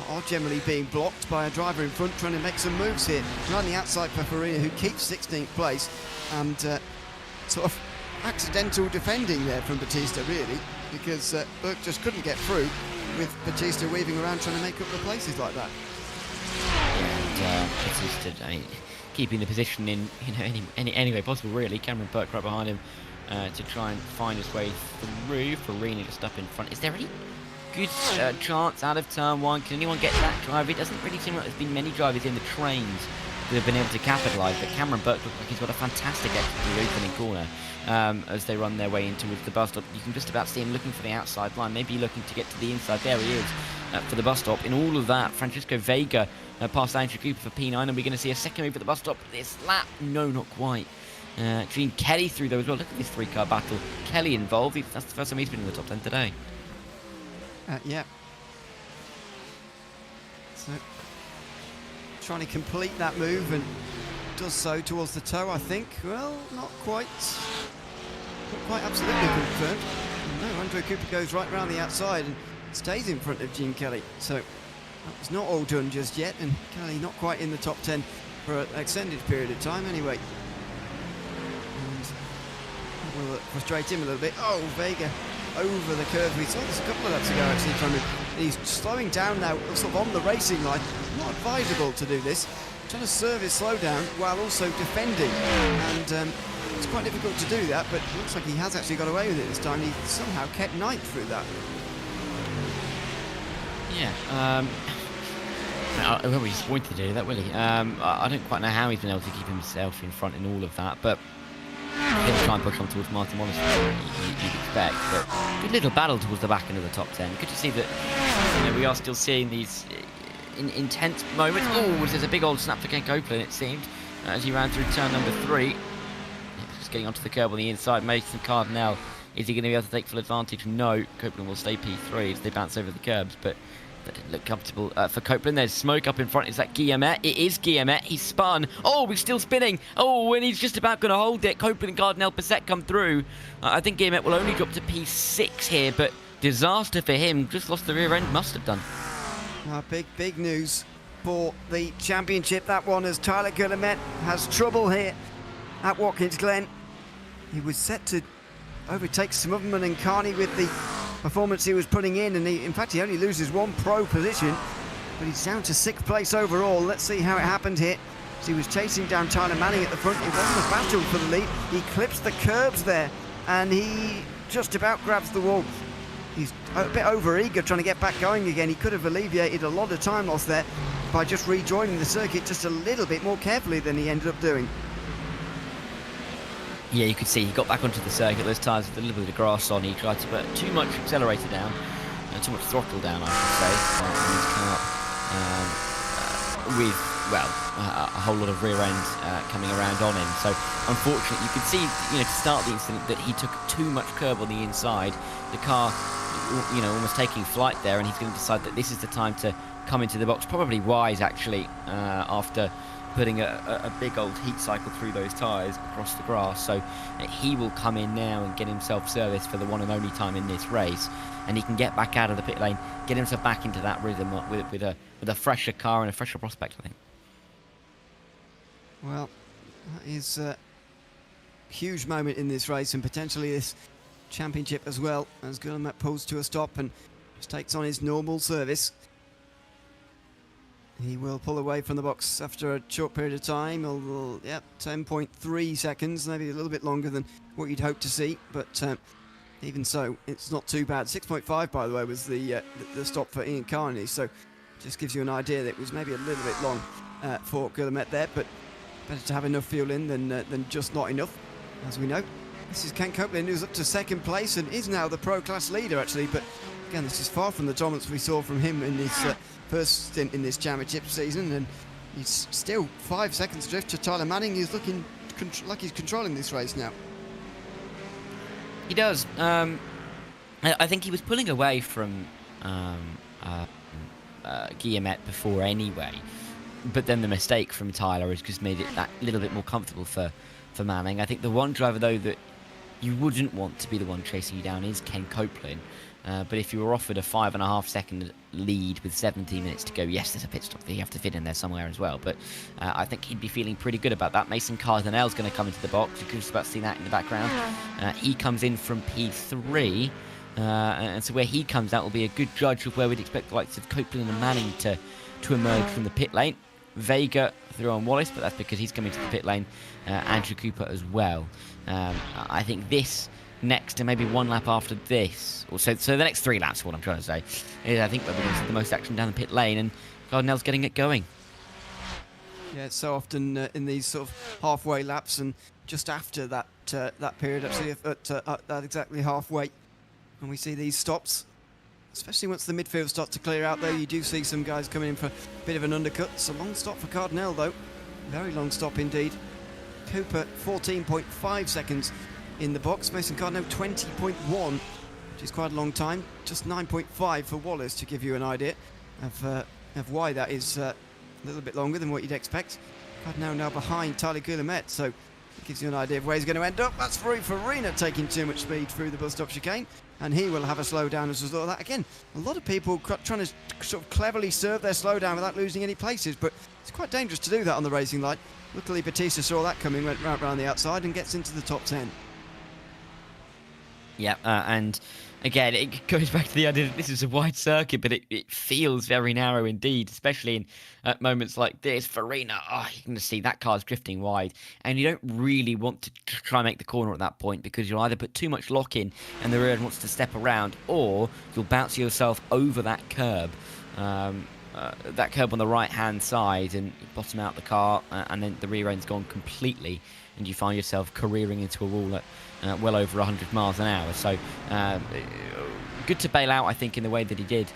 are generally being blocked by a driver in front trying to make some moves here. Around the outside for Farina, who keeps 16th place, and sort of accidental defending there from Batista, really, because Burke just couldn't get through with Batista weaving around trying to make up the places like that. And Batista, I mean, keeping the position in, you know, any way possible, really. Cameron Burke right behind him to try and find his way through. Farina just up in front. Is there any good chance out of turn one? Can anyone get that driver? It doesn't really seem like there's been many drivers in the trains that have been able to capitalise, but Cameron Burke looks like he's got a fantastic exit to the opening corner as they run their way in towards the bus stop. You can just about see him looking for the outside line, maybe looking to get to the inside. There he is for the bus stop. In all of that, Francisco Vega past Andrew Cooper for P9, and we're going to see a second move at the bus stop this lap. No, not quite. Gene Kelly through there as well. Look at this three-car battle. Kelly involved. That's the first time he's been in the top 10 today. Yeah. So, trying to complete that move, and does so towards the toe, I think. Well, not quite absolutely confirmed. No, Andrew Cooper goes right round the outside and stays in front of Gene Kelly. So, that was not all done just yet, and Kelly not quite in the top 10 for an extended period of time anyway. And we'll frustrate him a little bit. Oh, Vega over the curve. We saw this a couple of laps ago actually from him. He's slowing down now, sort of on the racing line. Not advisable to do this. Trying to serve his slowdown while also defending, and it's quite difficult to do that, but it looks like he has actually got away with it this time. He somehow kept ninth through that. Yeah, he'll be disappointed to do that, will he? I don't quite know how he's been able to keep himself in front in all of that, but he's going to try and push on towards Martin Wallace, you'd expect. But good little battle towards the back end of the top 10. Good to see that, you know, we are still seeing these intense moments. Oh, there's a big old snap for Ken Copeland, it seemed, as he ran through turn number 3. Just getting onto the curb on the inside. Mason Cardinal, is he going to be able to take full advantage? No, Copeland will stay P3 as they bounce over the curbs, but that didn't look comfortable for Copeland. There's smoke up in front. Is that Guillemette? It is Guillemette. He's spun. Oh, he's still spinning. Oh, and he's just about going to hold it. Copeland and Cardinal Passett come through. I think Guillemette will only drop to P6 here, but disaster for him. Just lost the rear end. Must have done. Big news for the championship, that one, as Tyler Guillemette has trouble here at Watkins Glen. He was set to overtake Smotherman and Carney with the performance he was putting in, and in fact he only loses one pro position, but he's down to 6th place overall. Let's see how it happened here. So he was chasing down Tyler Manning at the front. It wasn't a battle for the lead. He clips the curbs there, and he just about grabs the wall. he's a bit over-eager trying to get back going again. He could have alleviated a lot of time loss there by just rejoining the circuit just a little bit more carefully than he ended up doing. Yeah, you could see he got back onto the circuit. Those tyres with a little bit of grass on. He tried to put too much accelerator down, too much throttle down, I should say. And he's come up with, well, a whole lot of rear end coming around on him. So, unfortunately, you could see, to start the incident, that he took too much curb on the inside. The car, almost taking flight there, and he's going to decide that this is the time to come into the box. Probably wise, actually, after putting a big old heat cycle through those tyres across the grass. So he will come in now and get himself serviced for the one and only time in this race, and he can get back out of the pit lane, get himself back into that rhythm with a fresher car and a fresher prospect, I think. Well, that is a huge moment in this race, and potentially this championship as well, as Guillemette pulls to a stop and just takes on his normal service. He will pull away from the box after a short period of time. 10.3 seconds, maybe a little bit longer than what you'd hope to see, but even so, it's not too bad. 6.5, by the way, was the stop for Ian Carney, so just gives you an idea that it was maybe a little bit long for Guillemette there, but better to have enough fuel in than just not enough, as we know. This is Ken Copeland, who's up to second place and is now the Pro Class leader, actually, but again, this is far from the dominance we saw from him in his first stint in this championship season, and he's still 5 seconds adrift to Tyler Manning, who's looking like he's controlling this race now. He does. I think he was pulling away from Guillemette before anyway, but then the mistake from Tyler has just made it that little bit more comfortable for Manning. I think the one driver, though, that you wouldn't want to be the one chasing you down is Ken Copeland. But if you were offered a 5.5 second lead with 17 minutes to go, yes, there's a pit stop that you have to fit in there somewhere as well. But I think he'd be feeling pretty good about that. Mason Cardinale's going to come into the box. You can just about see that in the background. He comes in from P3. And so where he comes out will be a good judge of where we'd expect the likes of Copeland and Manning to emerge from the pit lane. Vega through on Wallace, but that's because he's coming to the pit lane. Andrew Cooper as well. I think this next, and maybe one lap after this, or so the next 3 laps, what I'm trying to say, is I think we're going to see the most action down the pit lane, and Cardinale's getting it going. Yeah, it's so often in these sort of halfway laps and just after that period, actually, at exactly halfway, when we see these stops, especially once the midfield starts to clear out, though, you do see some guys coming in for a bit of an undercut. It's a long stop for Cardinale, though. Very long stop indeed. Cooper, 14.5 seconds in the box. Mason Cardinale, 20.1, which is quite a long time. Just 9.5 for Wallace, to give you an idea of why that is a little bit longer than what you'd expect. Cardinale now behind Tyler Guillemette, so it gives you an idea of where he's going to end up. That's Rui Farina taking too much speed through the bus stop chicane, and he will have a slowdown as a result of that. Again, a lot of people trying to sort of cleverly serve their slowdown without losing any places, but it's quite dangerous to do that on the racing line. Luckily, Batista saw that coming, went right round the outside and gets into the top 10. Yeah, and again, it goes back to the idea that this is a wide circuit, but it feels very narrow indeed, especially in moments like this. Farina, you're going to see that car's drifting wide, and you don't really want to try and make the corner at that point, because you'll either put too much lock in and the rear end wants to step around, or you'll bounce yourself over that curb. That curb on the right-hand side, and you bottom out the car, and then the rear end's gone completely, and you find yourself careering into a wall at well over 100 miles an hour. So good to bail out, I think, in the way that he did,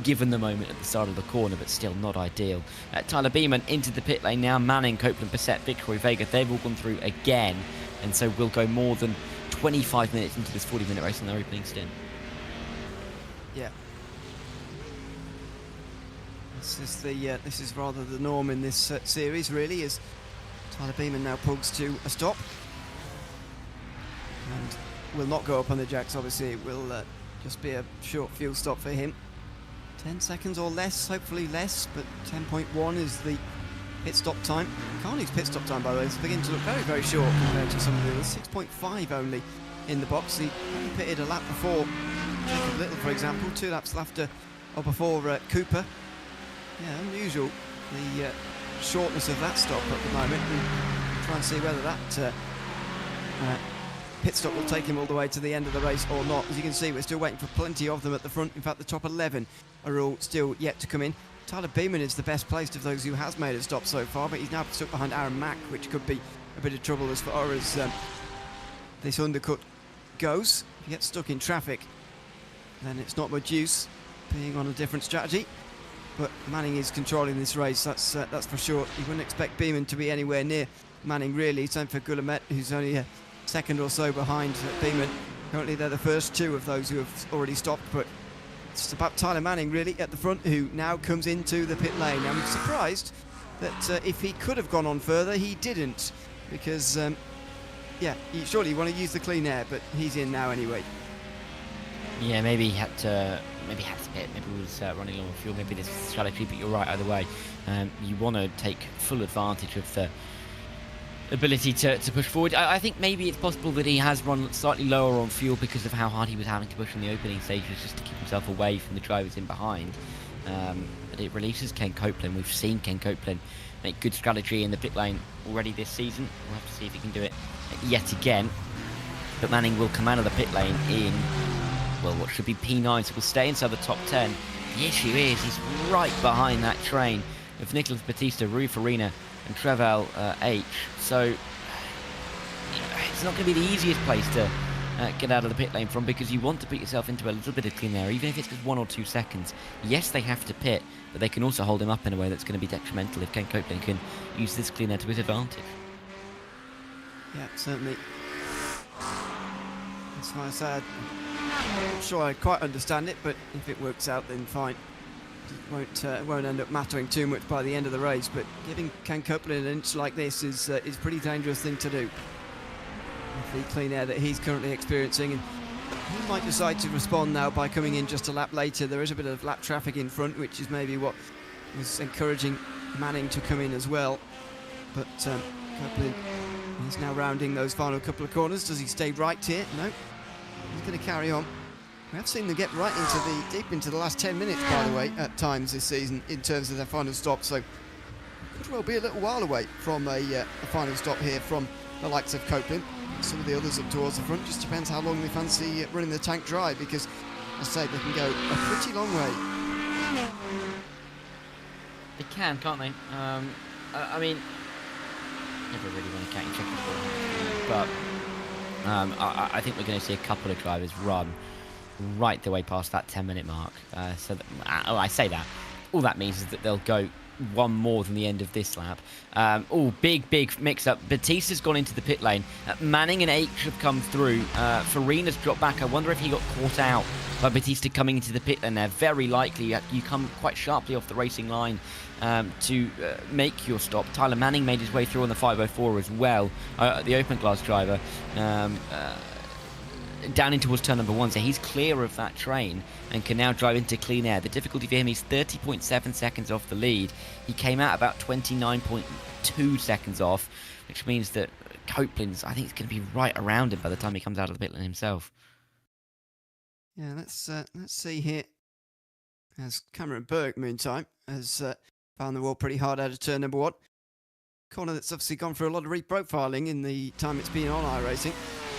given the moment at the start of the corner, but still not ideal. Tyler Beeman into the pit lane now. Manning, Copeland, Bissett, Victory, Vega, they've all gone through again, and so we'll go more than 25 minutes into this 40-minute race on their opening stint. Yeah. This is rather the norm in this series, really, as Tyler Beeman now pulls to a stop and will not go up on the jacks. Obviously, it will just be a short fuel stop for him. 10 seconds or less, hopefully less, but 10.1 is the pit stop time. Carney's pit stop time, by the way, is beginning to look very, very short compared to some of the others. 6.5 only in the box. He only pitted a lap before Jacob Little, for example, 2 laps after or before Cooper. Yeah, unusual, the shortness of that stop at the moment. We'll try and see whether that pit stop will take him all the way to the end of the race or not. As you can see, we're still waiting for plenty of them at the front. In fact, the top 11 are all still yet to come in. Tyler Beeman is the best placed of those who has made a stop so far, but he's now stuck behind Aaron Mack, which could be a bit of trouble as far as this undercut goes. If he gets stuck in traffic, then it's not much use being on a different strategy. But Manning is controlling this race, that's for sure. You wouldn't expect Beeman to be anywhere near Manning, really. Same for Guillemette, who's only a second or so behind Beeman. Currently, they're the first two of those who have already stopped, but it's about Tyler Manning, really, at the front, who now comes into the pit lane. I'm surprised that if he could have gone on further, he didn't, because, surely you want to use the clean air, but he's in now anyway. Yeah, maybe he had to pit. Maybe he was running low on fuel. Maybe this is strategy, but you're right either way. You want to take full advantage of the ability to push forward. I think maybe it's possible that he has run slightly lower on fuel because of how hard he was having to push in the opening stages just to keep himself away from the drivers in behind. But it releases Ken Copeland. We've seen Ken Copeland make good strategy in the pit lane already this season. We'll have to see if he can do it yet again. But Manning will come out of the pit lane in, well, what should be P9, so we'll stay inside the top 10. The issue is he's right behind that train of Nicholas Batista, Rui Farina and Trevel H. So it's not going to be the easiest place to get out of the pit lane from, because you want to put yourself into a little bit of clean air, even if it's just 1 or 2 seconds. Yes, they have to pit, but they can also hold him up in a way that's going to be detrimental if Ken Copeland can use this clean air to his advantage. Yeah, certainly. That's why I said I'm not sure I quite understand it, but if it works out, then fine. It won't end up mattering too much by the end of the race, but giving Ken Copeland an inch like this is a pretty dangerous thing to do. With the clean air that he's currently experiencing, and he might decide to respond now by coming in just a lap later. There is a bit of lap traffic in front, which is maybe what was encouraging Manning to come in as well. But Copeland is now rounding those final couple of corners. Does he stay right here? No. He's going to carry on. We have seen them get right into deep into the last 10 minutes, by the way, at times this season in terms of their final stop. So could well be a little while away from a final stop here from the likes of Copeland. Some of the others up towards the front. Just depends how long they fancy running the tank dry, because, as I say, they can go a pretty long way. They can, can't they? I mean, never really want to count your chickens for, but I think we're going to see a couple of drivers run right the way past that 10-minute mark. I say that. All that means is that they'll go one more than the end of this lap. Big mix-up. Batista's gone into the pit lane. Manning and H have come through. Farina's dropped back. I wonder if he got caught out by Batista coming into the pit lane there. Very likely you come quite sharply off the racing line to make your stop. Tyler Manning made his way through on the 504 as well, the open class driver, down in towards turn number 1, so he's clear of that train and can now drive into clean air. The difficulty for him is 30.7 seconds off the lead. He came out about 29.2 seconds off, which means that Copeland's, I think, it's going to be right around him by the time he comes out of the pit lane himself. Yeah, let's see here. As Cameron Burke, meantime, has found the wall pretty hard out of turn number 1. Corner that's obviously gone through a lot of reprofiling in the time it's been on iRacing.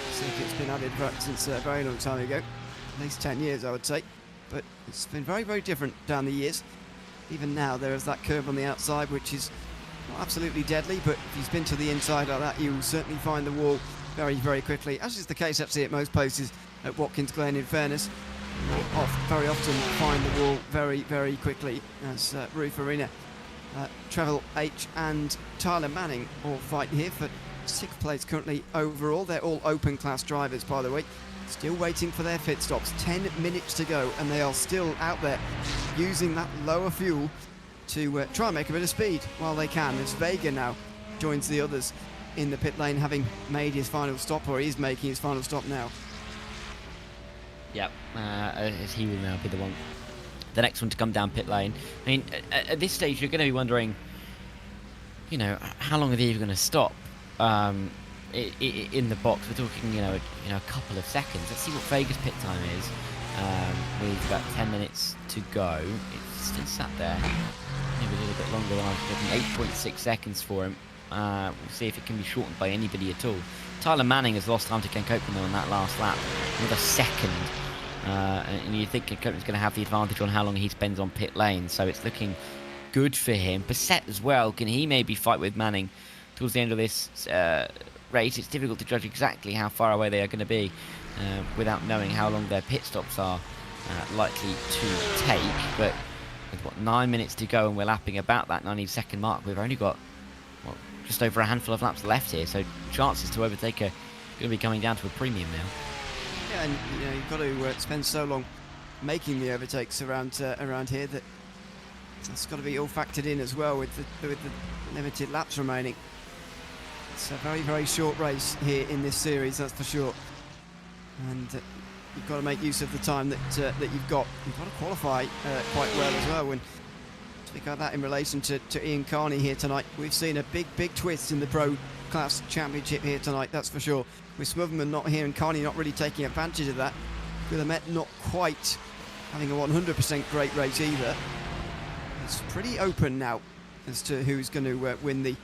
I think it's been added since a very long time ago, at least 10 years I would say, but it's been very, very different down the years. Even now there is that curve on the outside which is not absolutely deadly, but if you spin to the inside like that, you will certainly find the wall very, very quickly, as is the case actually at most places at Watkins Glen, in fairness. Very often find the wall very, very quickly, as Rui Farina, Trevel H and Tyler Manning all fight here for 6th place currently overall. They're all open class drivers, by the way, still waiting for their pit stops. 10 minutes to go and they are still out there using that lower fuel to try and make a bit of speed while they can, as Vega now joins the others in the pit lane, having made his final stop, or he's making his final stop now. Yep, as he will now be the next one to come down pit lane. I mean, at this stage you're going to be wondering, you know, how long are they even going to stop in the box? We're talking, a couple of seconds. Let's see what Vega's pit time is. With about 10 minutes to go, it's still sat there. Maybe a little bit longer than I was looking. 8.6 seconds for him. We'll see if it can be shortened by anybody at all. Tyler Manning has lost time to Ken Copeland on that last lap, with a second. And you think Ken Copeland's going to have the advantage on how long he spends on pit lane, so it's looking good for him. Bassett as well, can he maybe fight with Manning towards the end of this race? It's difficult to judge exactly how far away they are going to be without knowing how long their pit stops are likely to take. But with what, 9 minutes to go, and we're lapping about that 90-second mark, we've only got just over a handful of laps left here, so chances to overtake are going to be coming down to a premium now. Yeah, and you've got to spend so long making the overtakes around here that that's got to be all factored in as well with the limited laps remaining. It's a very, very short race here in this series, that's for sure. And you've got to make use of the time that you've got. You've got to qualify quite well as well. And speak about that in relation to Ian Carney here tonight, we've seen a big twist in the Pro Class Championship here tonight, that's for sure. With Smotherman not here and Carney not really taking advantage of that. Guillemette not quite having a 100% great race either. It's pretty open now as to who's going to win the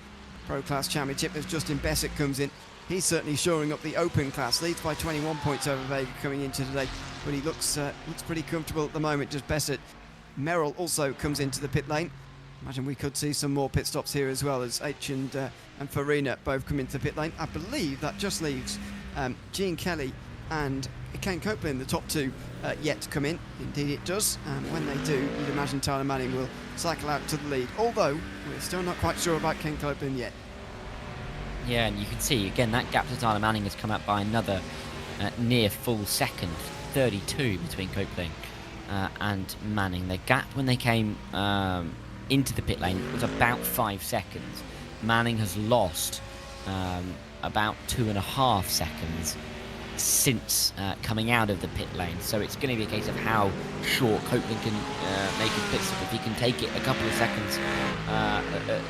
Pro Class Championship as Justin Bessett comes in. He's certainly shoring up the Open Class, leads by 21 points over Vega coming into today, but he looks pretty comfortable at the moment, just Bessett. Merrill also comes into the pit lane. Imagine we could see some more pit stops here as well as H and Farina both come into the pit lane. I believe that just leaves Gene Kelly and Ken Copeland, the top two, yet to come in. Indeed it does, and when they do, you'd imagine Tyler Manning will cycle out to the lead, although we're still not quite sure about Ken Copeland yet. Yeah, and you can see again that gap to Tyler Manning has come up by another near full second, 32 between Copeland and Manning. The gap when they came into the pit lane was about 5 seconds. Manning has lost about 2.5 seconds since coming out of the pit lane, so it's going to be a case of how short Copeland can make his pit stop. If he can take it a couple of seconds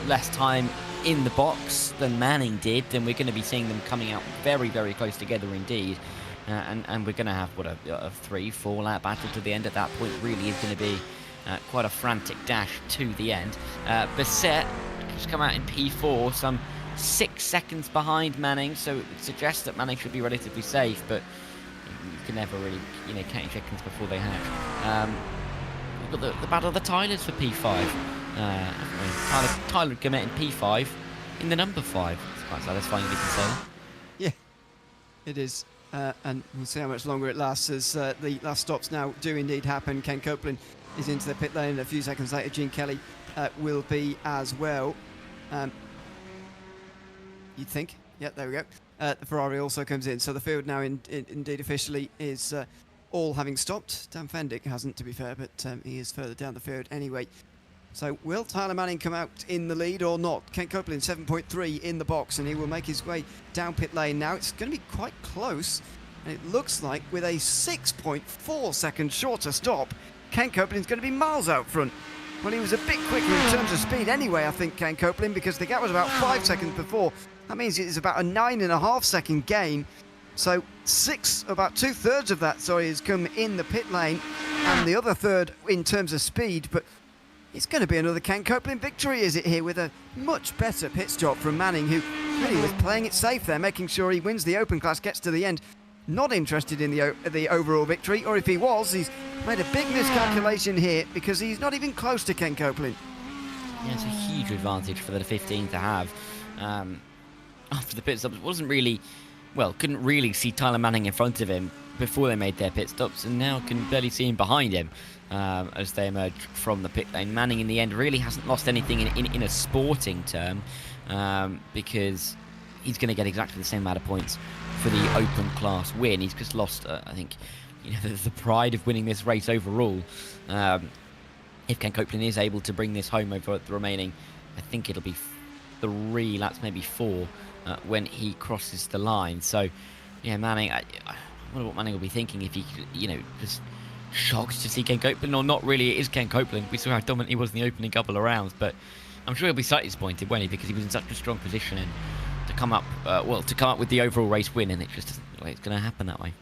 less time in the box than Manning did, then we're going to be seeing them coming out very, very close together indeed, and we're going to have what a 3-4 lap battle to the end. At that point really is going to be quite a frantic dash to the end. Bassett has come out in P4, some 6 seconds behind Manning, so it would suggest that Manning should be relatively safe, but you can never really, count your chickens before they hatch. We've got the battle of the Tylers for P5. Tyler Gumet in P5 in the number 5. It's quite satisfying, if you can say that. Yeah, it is. And we'll see how much longer it lasts as the last stops now do indeed happen. Ken Copeland is into the pit lane, and a few seconds later Gene Kelly will be as well. You'd think. Yep, there we go. The Ferrari also comes in, so the field now indeed officially is all having stopped. Dan Fendick hasn't, to be fair, but he is further down the field anyway. So will Tyler Manning come out in the lead or not? Ken Copeland 7.3 in the box, and he will make his way down pit lane now. It's going to be quite close, and it looks like with a 6.4 second shorter stop, Ken Copeland's going to be miles out front. Well, he was a bit quicker in terms of speed anyway, I think, Ken Copeland, because the gap was about 5 seconds before. That means it is about a 9.5 second gain. So about 2/3 of that, has come in the pit lane, and the other third in terms of speed. But it's going to be another Ken Copeland victory, is it, here, with a much better pit stop from Manning, who really was playing it safe there, making sure he wins the Open Class, gets to the end. Not interested in the overall victory, or if he was, he's made a big miscalculation here, because he's not even close to Ken Copeland. Yeah, it's a huge advantage for the 15 to have. After the pit stops, couldn't really see Tyler Manning in front of him before they made their pit stops, and now can barely see him behind him as they emerge from the pit lane. Manning in the end really hasn't lost anything in a sporting term, because he's going to get exactly the same amount of points for the Open Class win. He's just lost, I think, the pride of winning this race overall. If Ken Copeland is able to bring this home over the remaining, I think it'll be 3 laps, maybe 4, when he crosses the line. So, yeah, Manning, I wonder what Manning will be thinking if he, just shocked to see Ken Copeland, or not really. It is Ken Copeland. We saw how dominant he was in the opening couple of rounds, but I'm sure he'll be slightly disappointed, won't he, because he was in such a strong position, and to come up with the overall race win, and it just doesn't look like it's going to happen that way.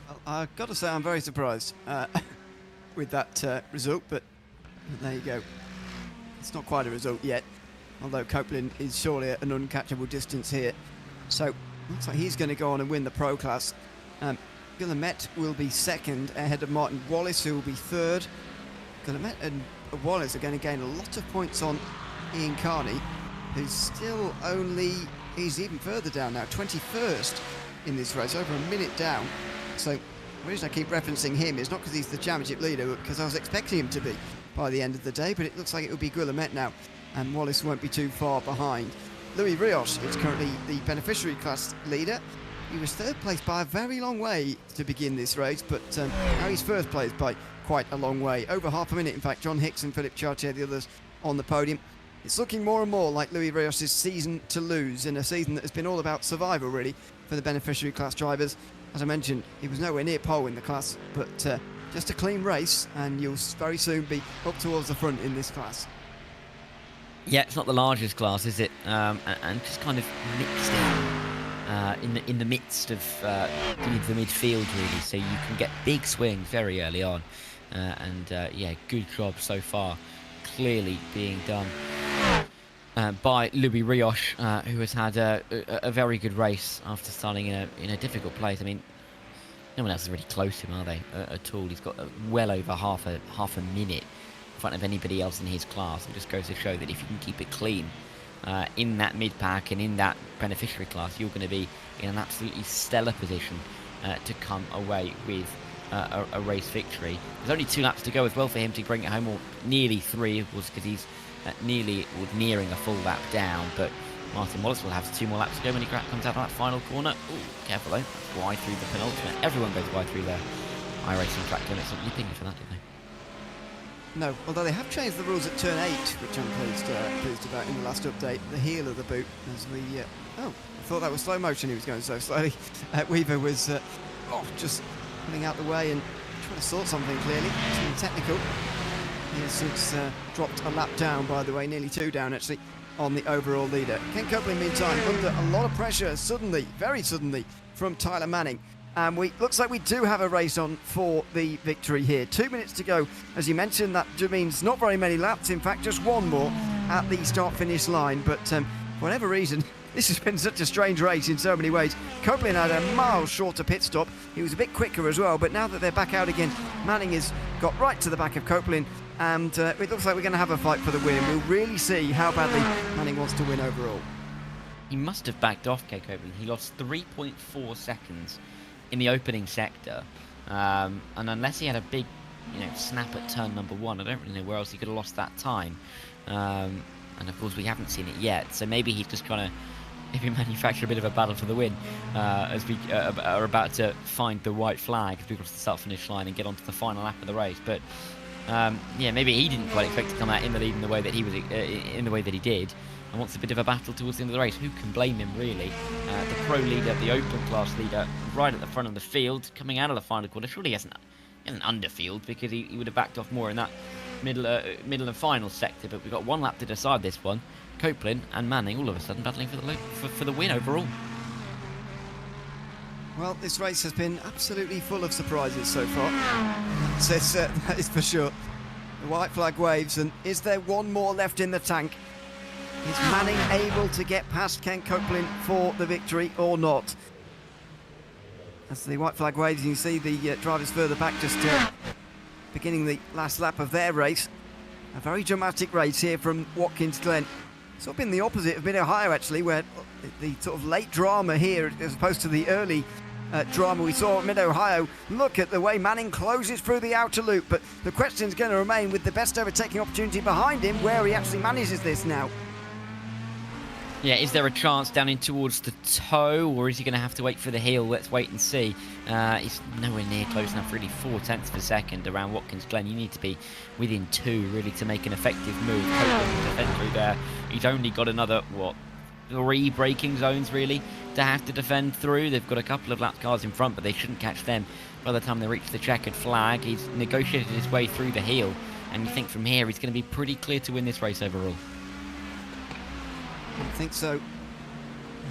Well, I've got to say I'm very surprised with that result, but there you go. It's not quite a result yet, although Copeland is surely at an uncatchable distance here. So looks like he's going to go on and win the Pro Class. Guillemette will be second ahead of Martin Wallace, who will be third. Guillemette and Wallace are going to gain a lot of points on Ian Carney, who's still only, he's even further down now, 21st in this race, over a minute down. So the reason I keep referencing him is not because he's the championship leader, but because I was expecting him to be by the end of the day, but it looks like it will be Guillemette now, and Wallace won't be too far behind. Louis Rios is currently the beneficiary class leader. He was third place by a very long way to begin this race, but now he's first place by quite a long way. Over half a minute, in fact. John Hicks and Philip Chartier, the others on the podium. It's looking more and more like Louis Rios' season to lose, in a season that has been all about survival, really, for the beneficiary class drivers. As I mentioned, he was nowhere near pole in the class, but just a clean race, and you'll very soon be up towards the front in this class. Yeah, it's not the largest class, is it? And just kind of mixed in the midst of the midfield, really. So you can get big swings very early on. Yeah, good job so far. Clearly being done by Louis Rios, who has had a very good race after starting in a difficult place. I mean, no one else is really close to him, are they, at all? He's got well over half a minute in front of anybody else in his class. It just goes to show that if you can keep it clean in that mid-pack and in that beneficiary class, you're going to be in an absolutely stellar position to come away with a race victory. There's only 2 laps to go as well for him to bring it home, or nearly 3, of course, because he's nearing a full lap down. But Martin Wallace will have 2 more laps to go when he comes out of that final corner. Ooh, careful though, that's wide through the penultimate. Everyone goes wide through their iRacing track limits. You pinged for that, didn't they? No, although they have changed the rules at turn 8, which I'm pleased about in the last update. The heel of the boot, as we... I thought that was slow motion, he was going so slowly. Weaver was just pulling out the way and trying to sort something, clearly. Something technical. He has since dropped a lap down, by the way, nearly 2 down, actually, on the overall leader. Ken Copeland, meantime, under a lot of pressure, suddenly, very suddenly, from Tyler Manning. And looks like we do have a race on for the victory here. 2 minutes to go. As you mentioned, that means not very many laps. In fact, just 1 more at the start-finish line. But for whatever reason, this has been such a strange race in so many ways. Copeland had a miles shorter pit stop. He was a bit quicker as well. But now that they're back out again, Manning has got right to the back of Copeland. And it looks like we're going to have a fight for the win. We'll really see how badly Manning wants to win overall. He must have backed off, Ken Copeland. He lost 3.4 seconds in the opening sector, and unless he had a big snap at turn number 1, I don't really know where else he could have lost that time. And of course we haven't seen it yet, so maybe he's just kind of maybe manufacture a bit of a battle for the win as we are about to find the white flag as we cross the start finish line and get onto the final lap of the race. But yeah, maybe he didn't quite expect to come out in the lead in the way that he was in the way that he did, and wants a bit of a battle towards the end of the race. Who can blame him, really? The pro leader, the open class leader, right at the front of the field, coming out of the final quarter. Surely he hasn't underfield, because he would have backed off more in that middle and final sector. But we've got 1 lap to decide this one. Copeland and Manning all of a sudden battling for the win overall. Well, this race has been absolutely full of surprises so far. That is for sure. The white flag waves, and is there 1 more left in the tank? Is Manning able to get past Ken Copeland for the victory or not? As the white flag waves, you can see the drivers further back just beginning the last lap of their race. A very dramatic race here from Watkins Glen. It's sort of been the opposite of Mid-Ohio, actually, where the sort of late drama here, as opposed to the early drama we saw at Mid-Ohio. Look at the way Manning closes through the outer loop, but the question's going to remain, with the best overtaking opportunity behind him, where he actually manages this now. Yeah, is there a chance down in towards the toe, or is he going to have to wait for the heel? Let's wait and see. He's nowhere near close enough, really. 4/10 of a second around Watkins Glen. You need to be within 2, really, to make an effective move. Copeland to defend through there. He's only got another, 3 braking zones, really, to have to defend through. They've got a couple of lap cars in front, but they shouldn't catch them by the time they reach the checkered flag. He's negotiated his way through the heel, and you think from here he's going to be pretty clear to win this race overall. I think so.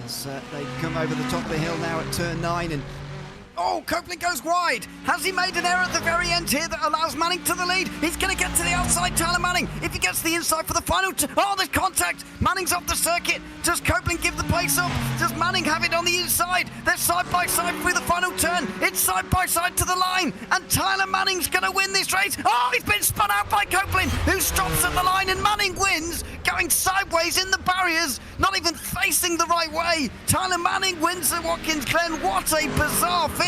As they come over the top of the hill now at turn 9, and Oh, Copeland goes wide. Has he made an error at the very end here that allows Manning to the lead? He's going to get to the outside, Tyler Manning. If he gets the inside for the final... Oh, there's contact. Manning's off the circuit. Does Copeland give the pace up? Does Manning have it on the inside? They're side by side through the final turn. It's side by side to the line. And Tyler Manning's going to win this race. Oh, he's been spun out by Copeland, who stops at the line, and Manning wins, going sideways in the barriers, not even facing the right way. Tyler Manning wins at Watkins Glen. What a bizarre finish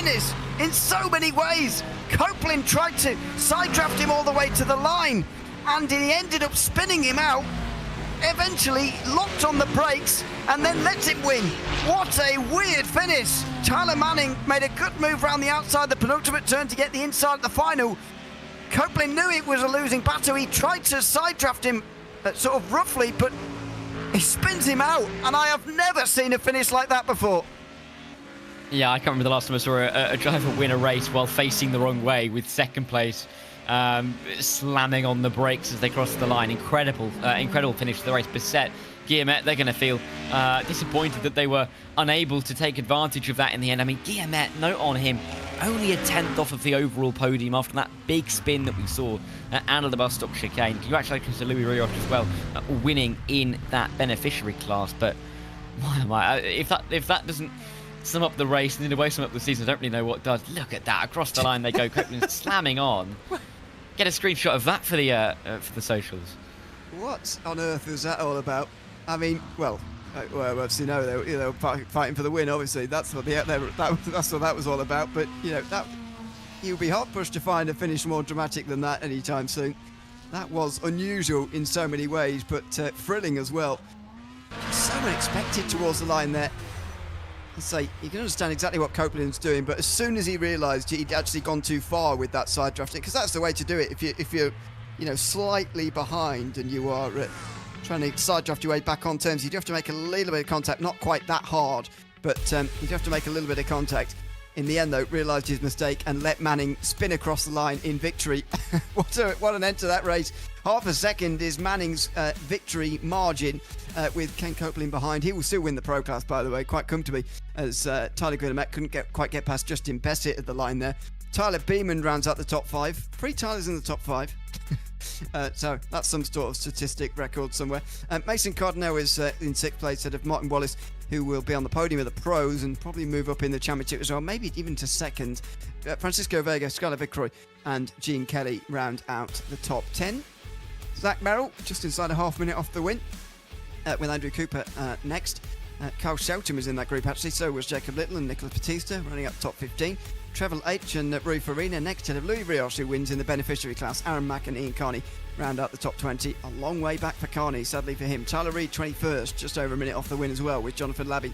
in so many ways. Copeland tried to side draft him all the way to the line, and he ended up spinning him out, eventually locked on the brakes and then let him win. What a weird finish. Tyler Manning made a good move around the outside the penultimate turn to get the inside at the final. Copeland knew it was a losing battle. He tried to side draft him sort of roughly, but he spins him out, and I have never seen a finish like that before. Yeah, I can't remember the last time I saw a driver win a race while facing the wrong way, with second place slamming on the brakes as they crossed the line. Incredible finish to the race. Bissett, Guillemette, they're going to feel disappointed that they were unable to take advantage of that in the end. I mean, Guillemette, note on him, only a 10th off of the overall podium after that big spin that we saw out of the bus stop chicane. Congratulations to Louis Rios as well, winning in that beneficiary class. But if that doesn't sum up the race, and in a way sum up the season, I don't really know what does. Look at that, across the line they go. Copeland slamming on. Get a screenshot of that for the socials. What on earth is that all about? I mean, well, obviously no, they were fighting for the win. Obviously, that's what that's what that was all about. But that you'll be hard pushed to find a finish more dramatic than that anytime soon. That was unusual in so many ways, but thrilling as well. So unexpected towards the line there. Say, you can understand exactly what Copeland's doing, but as soon as he realised he'd actually gone too far with that side drafting, because that's the way to do it. If you're slightly behind and you are trying to side draft your way back on terms, you do have to make a little bit of contact, not quite that hard, but you do have to make a little bit of contact. In the end, though, realised his mistake and let Manning spin across the line in victory. What an end to that race. Half a second is Manning's victory margin with Ken Copeland behind. He will still win the Pro Class, by the way, quite comfortably, as Tyler Guillemette couldn't quite get past Justin Bassett at the line there. Tyler Beeman rounds out the top 5. 3 Tylers in the top 5. So that's some sort of statistic record somewhere. Mason Cardinale is in 6th place ahead of Martin Wallace, who will be on the podium of the pros and probably move up in the championship as well, maybe even to 2nd. Francisco Vega, Skylar Vicroy and Gene Kelly round out the top 10. Zach Merrill just inside a half minute off the win, with Andrew Cooper next. Carl Shelton was in that group actually, so was Jacob Little and Nicolas Batista running up top 15. Trevor H and Rui Farina next to Louis Rios, who wins in the beneficiary class. Aaron Mack and Ian Carney round out the top 20. A long way back for Carney, sadly for him. Tyler Reid 21st, just over a minute off the win as well, with Jonathan Labby,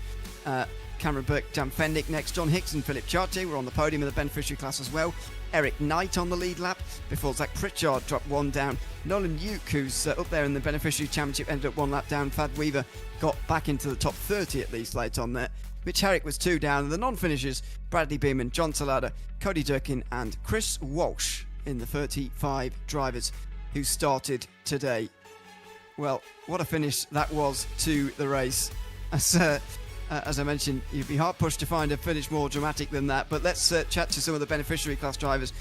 Cameron Burke, Dan Fendick next. John Hicks and Philip Chartier were on the podium of the beneficiary class as well. Eric Knight on the lead lap before Zach Pritchard dropped one down. Nolan Uke, who's up there in the beneficiary championship, ended up one lap down. Thad Weaver got back into the top 30 at least late on there. Mitch Herrick was 2 down, and the non-finishers, Bradley Beeman, John Salada, Cody Durkin and Chris Walsh in the 35 drivers who started today. Well, what a finish that was to the race. As I mentioned, you'd be hard pushed to find a finish more dramatic than that, but let's chat to some of the beneficiary class drivers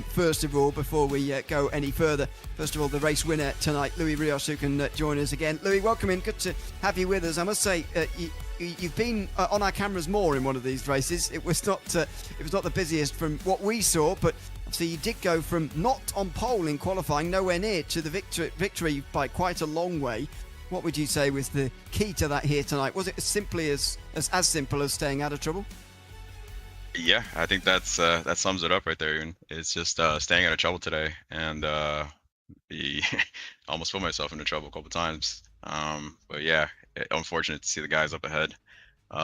first of all, before we go any further. First of all, the race winner tonight, Louis Rios, who can join us again. Louis, welcome in. Good to have you with us. I must say, you've been on our cameras more in one of these races. It was not the busiest from what we saw, but obviously you did go from not on pole in qualifying, nowhere near, to the victory by quite a long way. What would you say was the key to that here tonight? Was it as simple as staying out of trouble? Yeah, I think that sums it up right there. Even it's just staying out of trouble today, and almost put myself into trouble a couple times. But yeah, unfortunate to see the guys up ahead,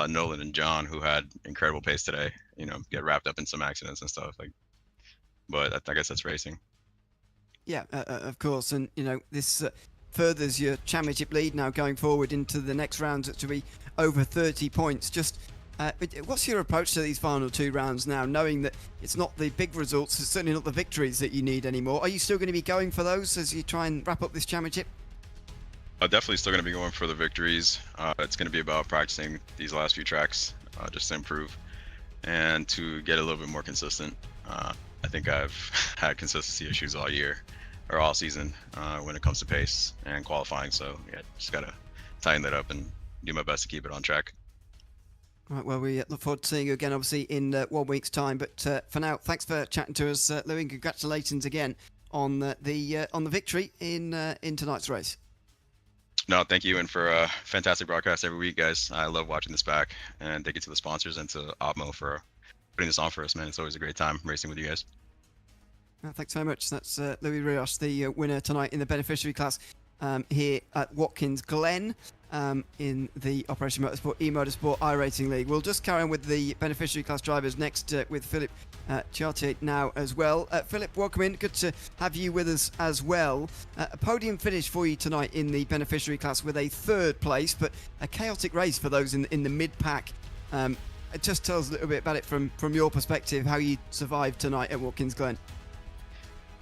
Nolan and John, who had incredible pace today, get wrapped up in some accidents and stuff. But I guess that's racing. Yeah, of course, and this furthers your championship lead now going forward into the next rounds to be over 30 points. Just what's your approach to these final 2 rounds now, knowing that it's not the big results, it's certainly not the victories that you need anymore? Are you still going to be going for those as you try and wrap up this championship? Definitely still going to be going for the victories. It's going to be about practicing these last few tracks just to improve. and to get a little bit more consistent. I think I've had consistency issues all year or all season when it comes to pace and qualifying. So yeah, just gotta tighten that up and do my best to keep it on track. Right, well, we look forward to seeing you again, obviously, in 1 week's time. But for now, thanks for chatting to us, Louis, and congratulations again on the victory in tonight's race. No, thank you, and for a fantastic broadcast every week, guys. I love watching this back, and thank you to the sponsors and to Opmo for putting this on for us, man. It's always a great time racing with you guys. Thanks very much. That's Louis Rios, the winner tonight in the beneficiary class here at Watkins Glen in the Operation Motorsport eMotorsport iRacing League. We'll just carry on with the beneficiary class drivers next with Philip Chartier now as well. Philip, welcome in. Good to have you with us as well. A podium finish for you tonight in the beneficiary class with a 3rd place, but a chaotic race for those in the mid-pack. Just tell us a little bit about it from your perspective, how you survived tonight at Watkins Glen.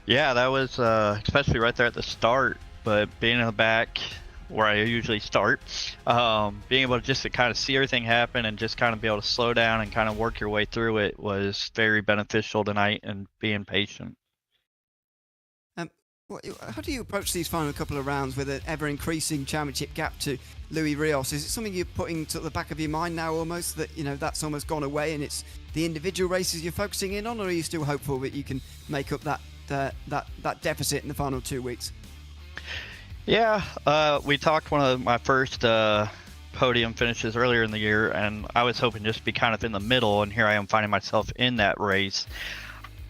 Yeah, that was especially right there at the start, but being in the back where I usually start, being able to just to kind of see everything happen and just kind of be able to slow down and kind of work your way through it was very beneficial tonight, and being patient. How do you approach these final couple of rounds with an ever-increasing championship gap to Louis Rios? Is it something you're putting to the back of your mind now almost, that that's almost gone away and it's the individual races you're focusing in on, or are you still hopeful that you can make up that deficit in the final 2 weeks? Yeah, we talked one of my first podium finishes earlier in the year, and I was hoping just to be kind of in the middle, and here I am finding myself in that race.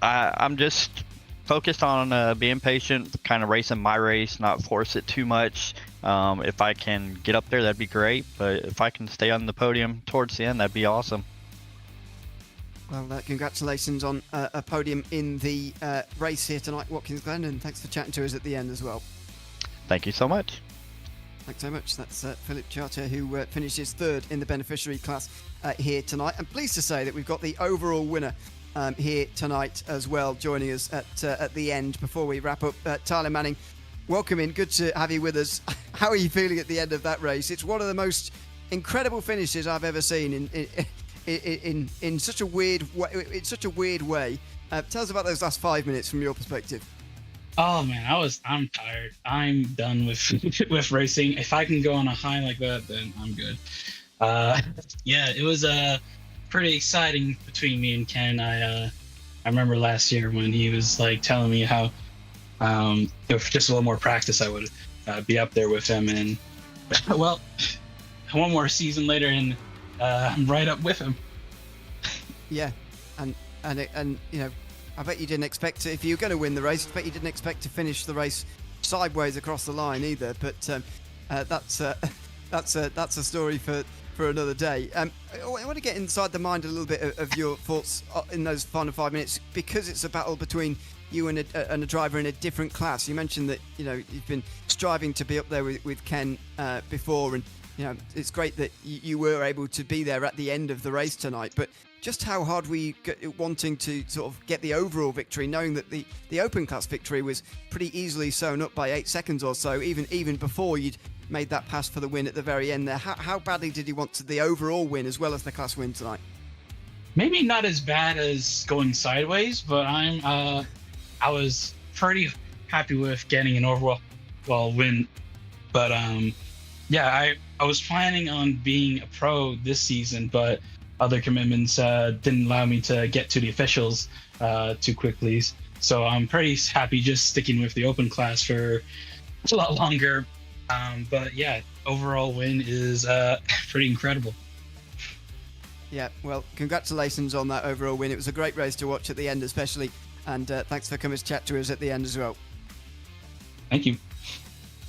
I'm just focused on being patient, kind of racing my race, not force it too much. If I can get up there, that'd be great, but if I can stay on the podium towards the end, that'd be awesome. Well, congratulations on a podium in the race here tonight, Watkins Glen, and thanks for chatting to us at the end as well. Thank you so much. Thanks so much. That's Philip Chartier, who finishes 3rd in the beneficiary class here tonight. I'm pleased to say that we've got the overall winner here tonight as well, joining us at the end before we wrap up. Tyler Manning, welcome in. Good to have you with us. How are you feeling at the end of that race? It's one of the most incredible finishes I've ever seen in such a weird way. Tell us about those last 5 minutes from your perspective. Oh man, I'm tired. I'm done with racing. If I can go on a high like that, then I'm good. Yeah, it was pretty exciting between me and Ken. I remember last year when he was like telling me how if just a little more practice I would be up there with him, and well, one more season later and I'm right up with him. Yeah, and I bet you didn't expect to, if you were going to win the race, I bet you didn't expect to finish the race sideways across the line either. But that's a story for another day. I want to get inside the mind a little bit of your thoughts in those final 5 minutes, because it's a battle between you and a driver in a different class. You mentioned that you've been striving to be up there with Ken before, and it's great that you were able to be there at the end of the race tonight. But just how hard were you wanting to sort of get the overall victory, knowing that the open class victory was pretty easily sewn up by 8 seconds or so, even before you'd made that pass for the win at the very end there? How badly did you want the overall win as well as the class win tonight? Maybe not as bad as going sideways, but I was pretty happy with getting an overall win. But yeah, I was planning on being a pro this season, but other commitments didn't allow me to get to the officials too quickly. So I'm pretty happy just sticking with the open class for a lot longer. But yeah, overall win is pretty incredible. Yeah, well, congratulations on that overall win. It was a great race to watch at the end especially, and thanks for coming to chat to us at the end as well. Thank you.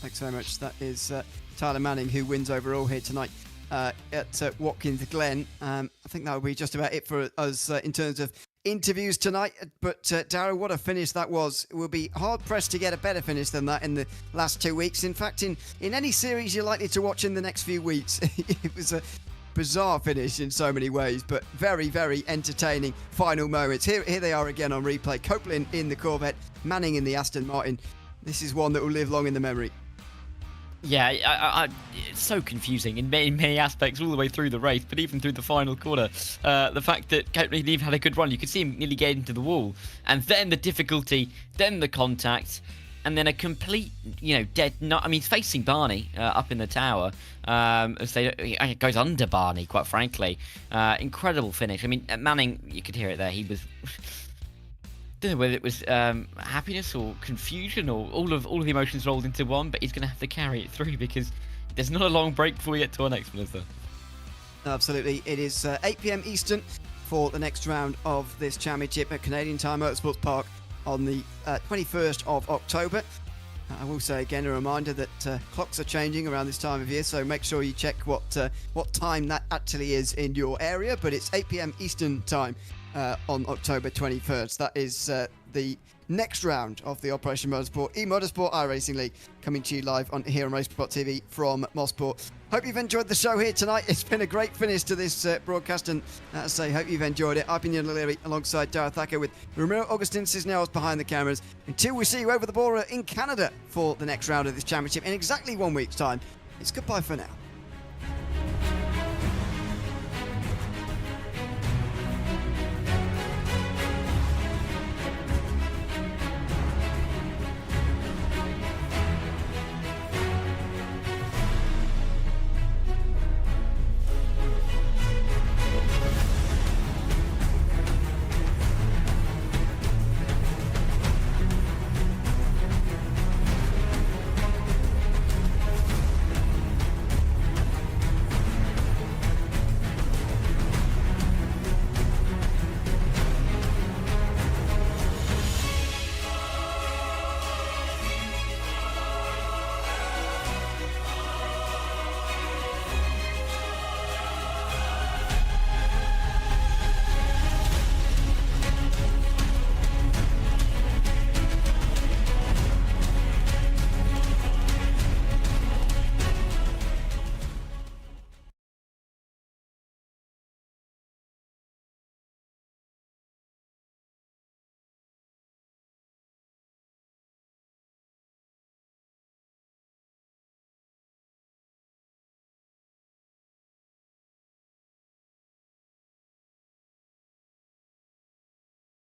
Thanks very much. That is Tyler Manning, who wins overall here tonight at Watkins Glen. I think that will be just about it for us in terms of interviews tonight. But Darrow, what a finish that was. We'll be hard pressed to get a better finish than that in the last 2 weeks. In fact, in any series you're likely to watch in the next few weeks. It was a bizarre finish in so many ways, but very, very entertaining final moments. Here they are again on replay. Copeland in the Corvette, Manning in the Aston Martin. This is one that will live long in the memory. Yeah, it's so confusing in many aspects all the way through the race, but even through the final corner. The fact that Courtney Neve had a good run, you could see him nearly get into the wall, and then the difficulty, then the contact, and then a complete, dead nut. I mean, he's facing Barney up in the tower. It goes under Barney, quite frankly. Incredible finish. I mean, Manning, you could hear it there. He was... don't know whether it was happiness or confusion or all of the emotions rolled into one, but he's going to have to carry it through because there's not a long break before we get to our next one, is there? Absolutely. It is 8 p.m. Eastern for the next round of this championship at Canadian Tire Motorsports Park on the 21st of October. I will say again, a reminder that clocks are changing around this time of year, so make sure you check what time that actually is in your area, but it's 8 p.m. Eastern time on October 21st. That is the next round of the Operation Motorsport eMotorsport iRacing League, coming to you live here on RaceSpotTV from Mosport. Hope you've enjoyed the show here tonight. It's been a great finish to this broadcast, and as I say, hope you've enjoyed it. I've been Ian O'Leary alongside Darragh Thacker with Ramiro Augustin Cisneros behind the cameras. Until we see you over the border in Canada for the next round of this championship in exactly 1 week's time, it's goodbye for now.